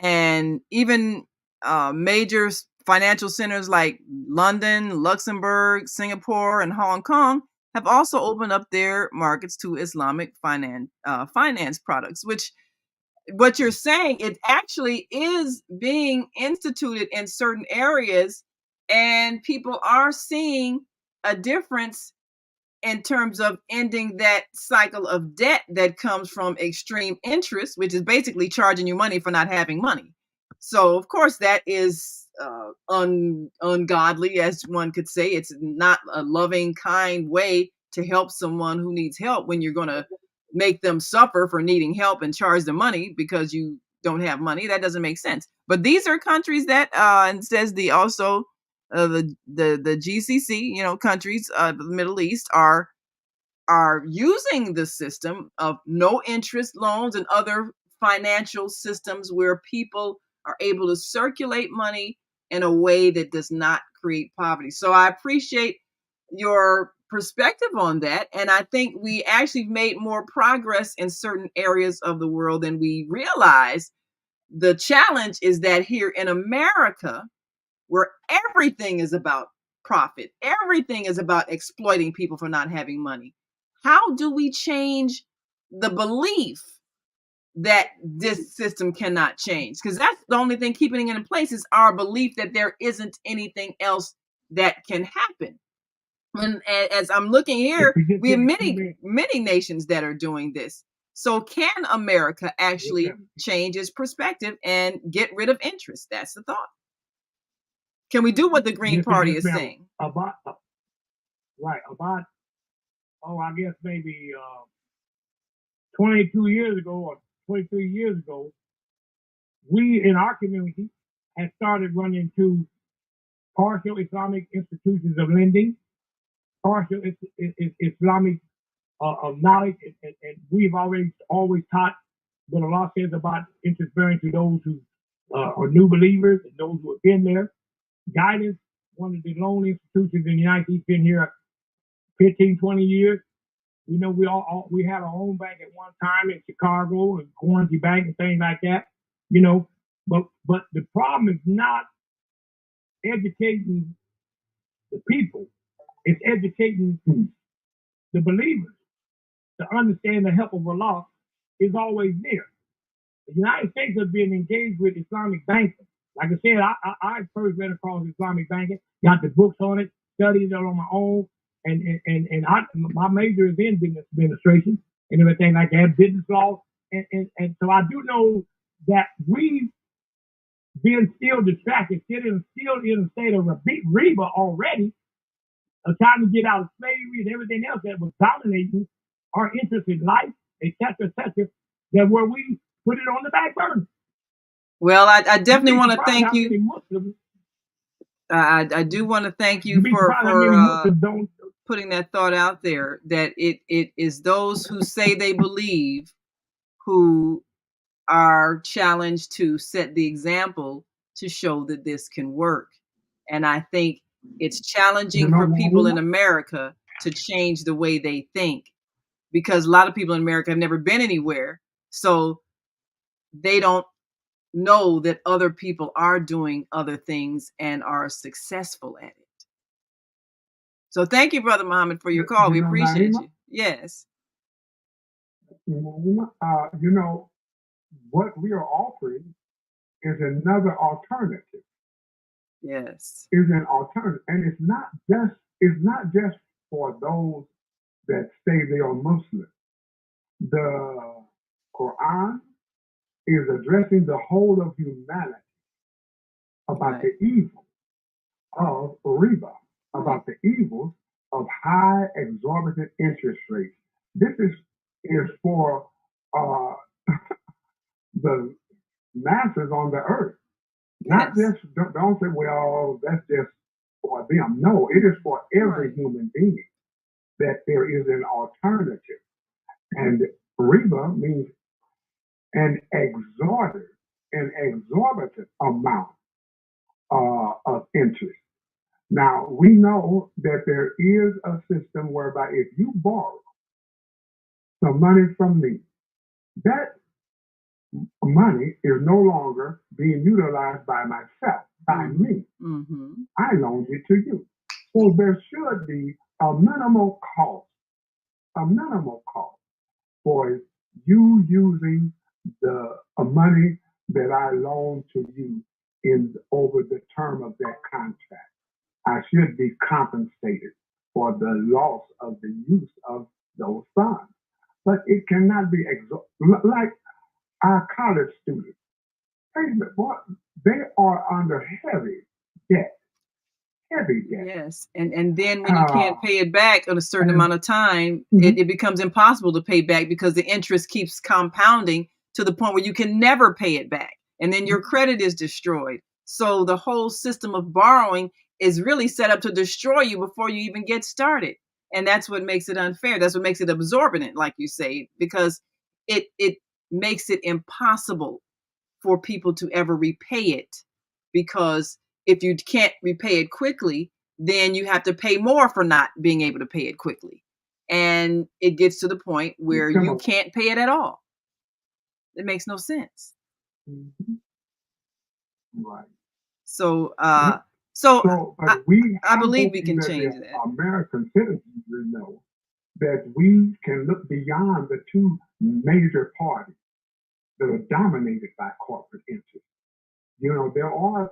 and even major financial centers like London, Luxembourg, Singapore, and Hong Kong have also opened up their markets to Islamic finance products, which what you're saying, it actually is being instituted in certain areas, and people are seeing a difference in terms of ending that cycle of debt that comes from extreme interest, which is basically charging you money for not having money. So, of course, that is ungodly, as one could say. It's not a loving, kind way to help someone who needs help when you're going to make them suffer for needing help and charge them money because you don't have money. That doesn't make sense. But these are countries that, and says the GCC, countries, the Middle East are are using the system of no interest loans and other financial systems where people are able to circulate money in a way that does not create poverty. So I appreciate your perspective on that. And I think we actually made more progress in certain areas of the world than we realize. The challenge is that here in America, where everything is about profit, everything is about exploiting people for not having money, how do we change the belief that this system cannot change? Because that's the only thing keeping it in place is our belief that there isn't anything else that can happen. And as I'm looking here, we have many nations that are doing this. So can America actually change its perspective and get rid of interest? That's the thought. Can we do what the Green Party is saying? About, I guess maybe 22 years ago or 23 years ago, we in our community had started running to partial Islamic institutions of lending, partial Islamic knowledge, and we've always taught what Allah says about interest bearing to those who are new believers and those who have been there. Guidance, one of the loan institutions in the United States, been here 15, 20 years. We know we had our own bank at one time in Chicago and Quarantine Bank and things like that, but the problem is not educating the people. It's educating the believers to understand the help of Allah is always there. The United States has been engaged with Islamic banking. Like I said, I first read across Islamic banking, got the books on it, studied it on my own, and my major is in business administration and everything like that, business law, and so I do know that we've been still distracted, still in a state of Reba already, trying to get out of slavery and everything else that was dominating our interest in life, etc., that where we put it on the back burner. Well, I definitely want to thank you. I do want to thank you for putting that thought out there, that it is those who say they believe who are challenged to set the example to show that this can work. And I think it's challenging for people in America to change the way they think, because a lot of people in America have never been anywhere. So they don't know that other people are doing other things and are successful at it. So thank you, Brother Muhammad, for your call. We appreciate you. Yes. What we are offering is another alternative. Yes. Is an alternative. And it's not just for those that say they are Muslim. The Quran is addressing the whole of humanity about the evil of riba, about the evils of high exorbitant interest rates. This is for the masses on the earth. Not just, don't say, well, that's just for them. No, it is for every human being that there is an alternative. And riba means an exorbitant amount of interest. Now, we know that there is a system whereby if you borrow some money from me, that money is no longer being utilized by myself, by me. Mm-hmm. I loaned it to you. So there should be a minimal cost for you using the money that I loaned to you over the term of that contract. I should be compensated for the loss of the use of those funds. But it cannot be like our college students. They are under heavy debt. Yes, and then when you can't pay it back in a certain amount of time, it becomes impossible to pay back because the interest keeps compounding to the point where you can never pay it back. And then your credit is destroyed. So the whole system of borrowing is really set up to destroy you before you even get started. And that's what makes it unfair. That's what makes it absorbent, like you say, because it makes it impossible for people to ever repay it. Because if you can't repay it quickly, then you have to pay more for not being able to pay it quickly. And it gets to the point where you can't pay it at all. It makes no sense. Mm-hmm. Right. So, but I believe we can change that. American citizens know that we can look beyond the two major parties that are dominated by corporate interests. You know, there are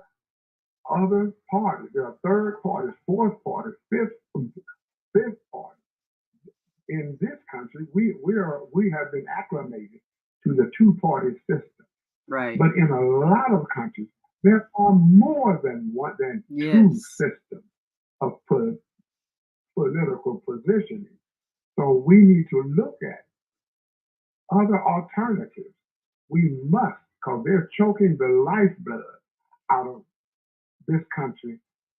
other parties. There are third parties, fourth parties, fifth parties. In this country, we have been acclimated to the two-party system. Right. But in a lot of countries, there are more than two systems of political positioning. So we need to look at other alternatives. We must, because they're choking the lifeblood out of this country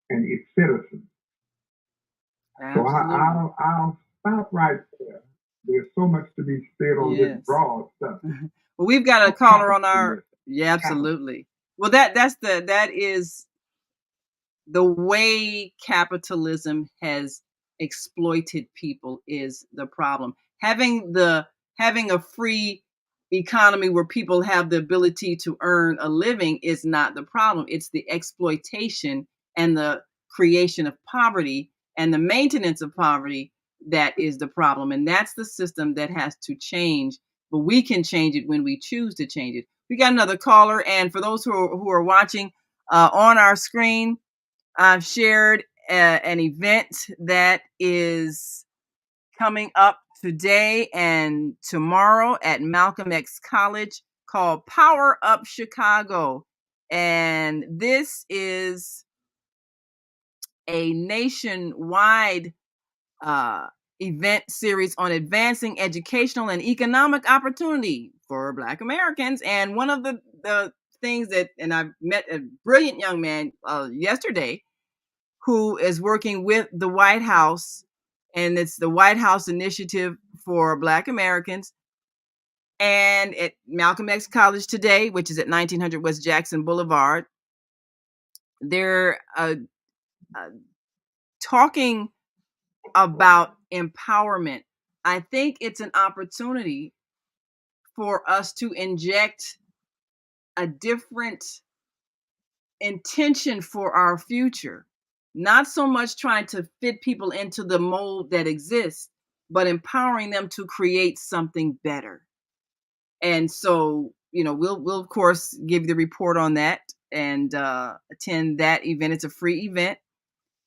and its citizens. Absolutely. So I'll stop right there. There's so much to be said on this broad subject. Well, we've got a caller on our. Yeah, absolutely. Well, that is the way capitalism has exploited people is the problem. Having a free economy where people have the ability to earn a living is not the problem. It's the exploitation and the creation of poverty and the maintenance of poverty that is the problem. And that's the system that has to change. But we can change it when we choose to change it. We got another caller. And for those who are watching on our screen, I've shared an event that is coming up today and tomorrow at Malcolm X College called Power Up Chicago. And this is a nationwide event series on advancing educational and economic opportunity for Black Americans. And one of the things and I met a brilliant young man yesterday who is working with the White House, and it's the White House Initiative for Black Americans. And at Malcolm X College today, which is at 1900 West Jackson Boulevard, they're talking about empowerment. I think it's an opportunity for us to inject a different intention for our future. Not so much trying to fit people into the mold that exists, but empowering them to create something better. And so, we'll of course give you the report on that and attend that event. It's a free event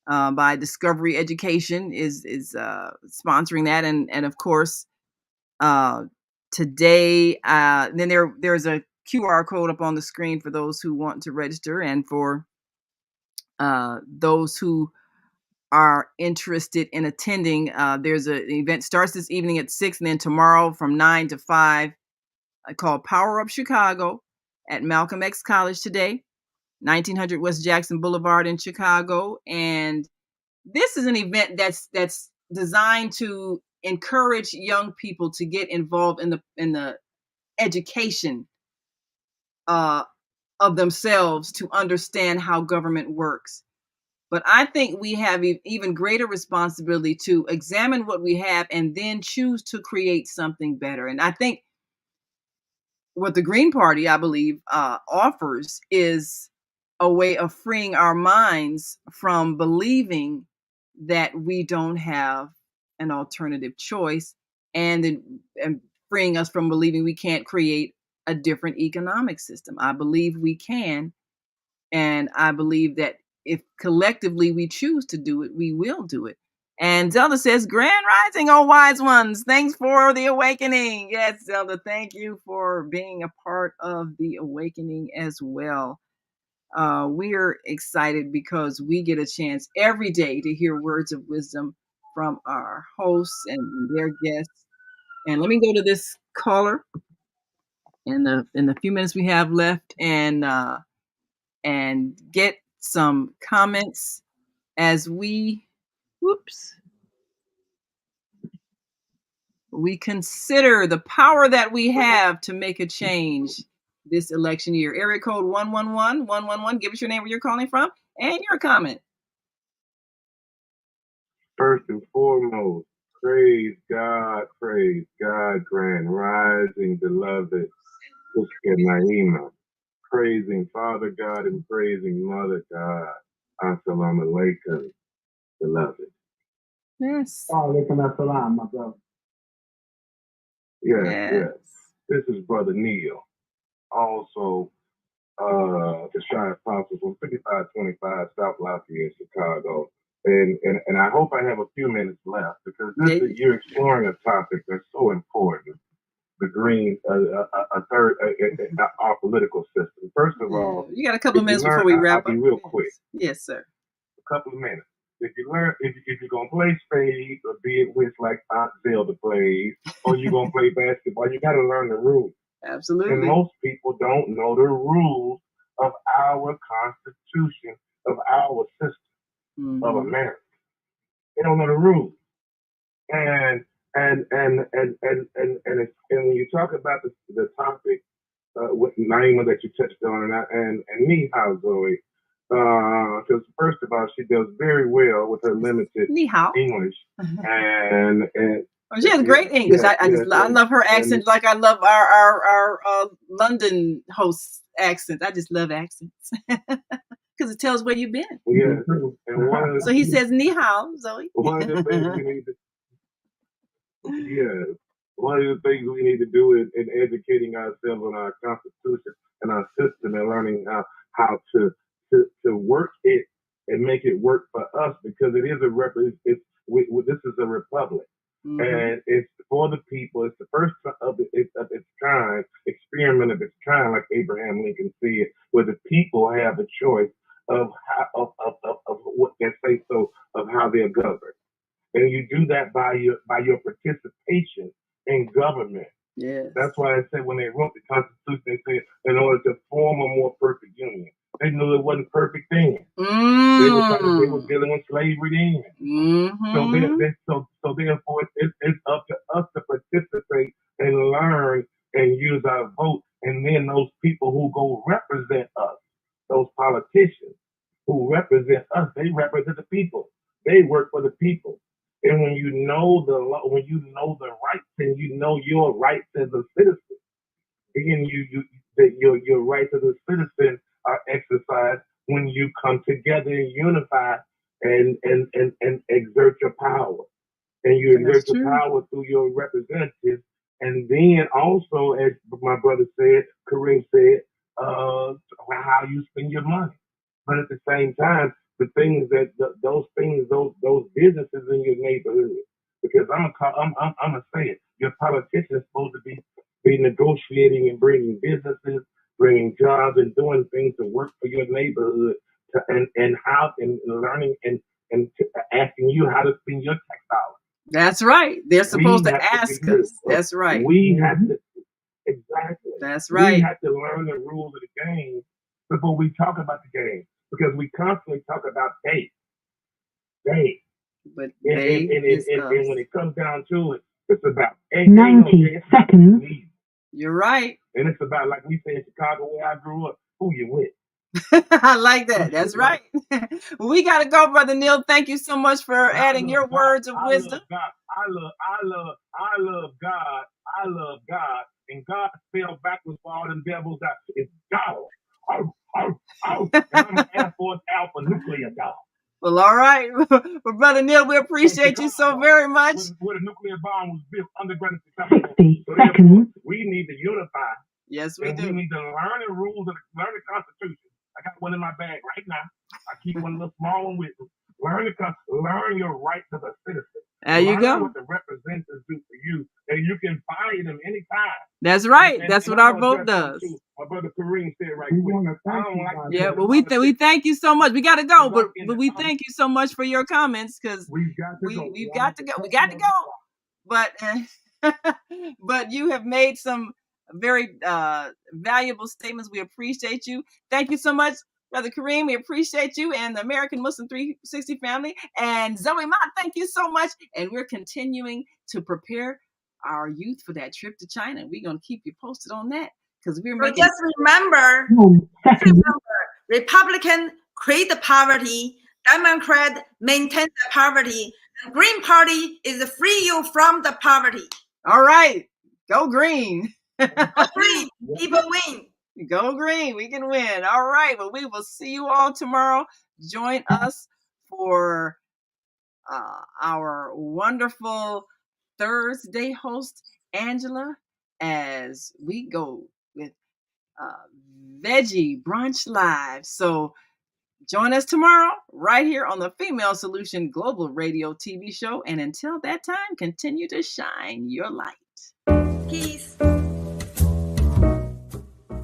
by Discovery Education is sponsoring that, and of course today. Then there's a QR code up on the screen for those who want to register, and for those who are interested in attending. There's an event starts this evening at 6, and then tomorrow from 9 to 5, called Power Up Chicago at Malcolm X College today, 1900 West Jackson Boulevard in Chicago. And this is an event that's designed to encourage young people to get involved in the education of themselves, to understand how government works. But I think we have even greater responsibility to examine what we have and then choose to create something better. And I think what the Green Party, I believe, offers is a way of freeing our minds from believing that we don't have an alternative choice, and freeing us from believing we can't create a different economic system. I believe we can. And I believe that if collectively we choose to do it, we will do it. And Zelda says, Grand Rising, oh wise ones. Thanks for the awakening. Yes, Zelda, thank you for being a part of the awakening as well. We're excited because we get a chance every day to hear words of wisdom from our hosts and their guests. And let me go to this caller in the few minutes we have left, and get some comments as we we consider the power that we have to make a change this election year. Area code 111-111. Give us your name, where you're calling from, and your comment. First and foremost, praise God, Grand Rising, beloved Sister Naima. Praising Father God and praising Mother God. Assalamu alaikum, beloved. Yes. Alaikum assalam, my brother. Yes. This is Brother Neil. Also, the Shy Apostle from 5525 South Lafayette, Chicago. And I hope I have a few minutes left because you're exploring a topic that's so important. The green, our political system. First of all, you got a couple of minutes before we wrap up. I'll be real quick. Yes, sir. A couple of minutes. If you're gonna play spades or be it with like Aunt Zelda plays, or you're gonna play basketball, you got to learn the rules. Absolutely. And most people don't know the rules of our Constitution, of our system of America. They don't know the rules. And when you talk about the topic with Naima that you touched on, and me, how Zoe, because first of all, she does very well with her limited English, and she has great English. I love her accent, like I love our London host accent. I just love accents because it tells where you've been. Yeah, and so he says "ni hao," Zoe. One of the things we need to do is in educating ourselves on our Constitution and our system and learning how to work it and make it work for us, because it is this is a republic. And it's for the people. It's the first of its kind, experiment of its kind, like Abraham Lincoln said, where the people have a choice of what they say so of how they're governed. And you do that by your participation in government. Yes. That's why I said when they wrote the Constitution, they said in order to form a more perfect union. They knew it wasn't perfect then. They were dealing with slavery then. So therefore, it's up to us to participate and learn and use our vote. And then those people who go represent us, those politicians who represent us, they represent the people. They work for the people. And when you know the law, when you know the rights and you know your rights as a citizen, then your rights as a citizen are exercised when you come together and unify and exert your power. And you exert your power through your representatives. And then also, as my brother said, Kareem said, how you spend your money. But at the same time, the things that those businesses in your neighborhood, because I'm gonna say it, your politicians supposed to be negotiating and bringing businesses, bringing jobs, and doing things to work for your neighborhood, and learning and asking you how to spend your tax dollars. That's right. They're supposed to ask us. That's right. We have to exactly. That's right. We have to learn the rules of the game before we talk about the game. Because we constantly talk about they. But and when it comes down to it, it's about 90 seconds. You're right. And it's about, like we say in Chicago, where I grew up, who you with. I like that. That's right. We got to go, Brother Neil. Thank you so much for adding your words of wisdom. I love God. I love God. And God spelled backwards for all them devils out. It's God. And I'm an Air Force Alpha nuclear dog. Well, all right. Well, Brother Neil, we appreciate you so very much. Where the nuclear bomb was built underground. 60 seconds. We need to unify. Yes, we do. We need to learn the rules, learn the Constitution. I got one in my bag right now. I keep one little small one with me. Learn your rights as a citizen. There you go. Learn what the representatives do for you, and you can fire them anytime. That's right. That's what our vote does. My brother Kareem said right quick. Yeah, well, we thank you so much. We got to go, but we thank you so much for your comments, because we've got to go. We got to go. But you have made some very valuable statements. We appreciate you. Thank you so much, Brother Kareem. We appreciate you and the American Muslim 360 family. And Zoe Ma, thank you so much. And we're continuing to prepare our youth for that trip to China. We're going to keep you posted on that because we're So making. just remember, Republican create the poverty, Democrat maintain the poverty, and Green Party is free you from the poverty. All right. Go green. Go green. People win. Go green. We can win. All right. Well, we will see you all tomorrow. Join us for our wonderful Thursday host, Angela, as we go with Veggie Brunch Live. So join us tomorrow right here on the Female Solution Global Radio TV show. And until that time, continue to shine your light. Peace.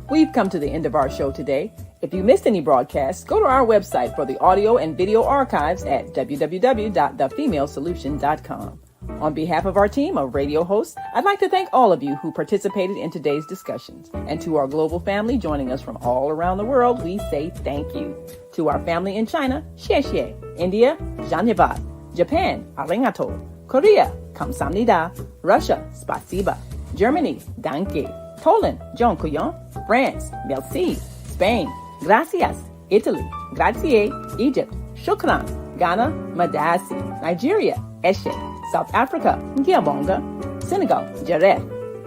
We've come to the end of our show today. If you missed any broadcasts, go to our website for the audio and video archives at www.thefemalesolution.com. On behalf of our team of radio hosts, I'd like to thank all of you who participated in today's discussions. And to our global family joining us from all around the world, we say thank you. To our family in China, xie xie. India, zhanyavad. Japan, arigato. Korea, kamsamnida. Russia, spasiba. Germany, danke. Poland, dziękuję. France, merci. Spain, gracias. Italy, grazie. Egypt, shukran. Ghana, madasi. Nigeria, eshe. South Africa, Ngiabonga. Senegal, Jareh.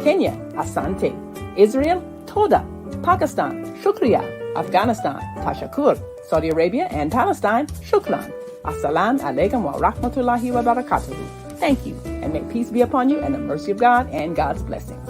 Kenya, Asante. Israel, Toda. Pakistan, Shukriya. Afghanistan, Tashakur. Saudi Arabia and Palestine, Shukran. Assalamu alaikum wa rahmatullahi wa barakatuhu. Thank you, and may peace be upon you and the mercy of God and God's blessings.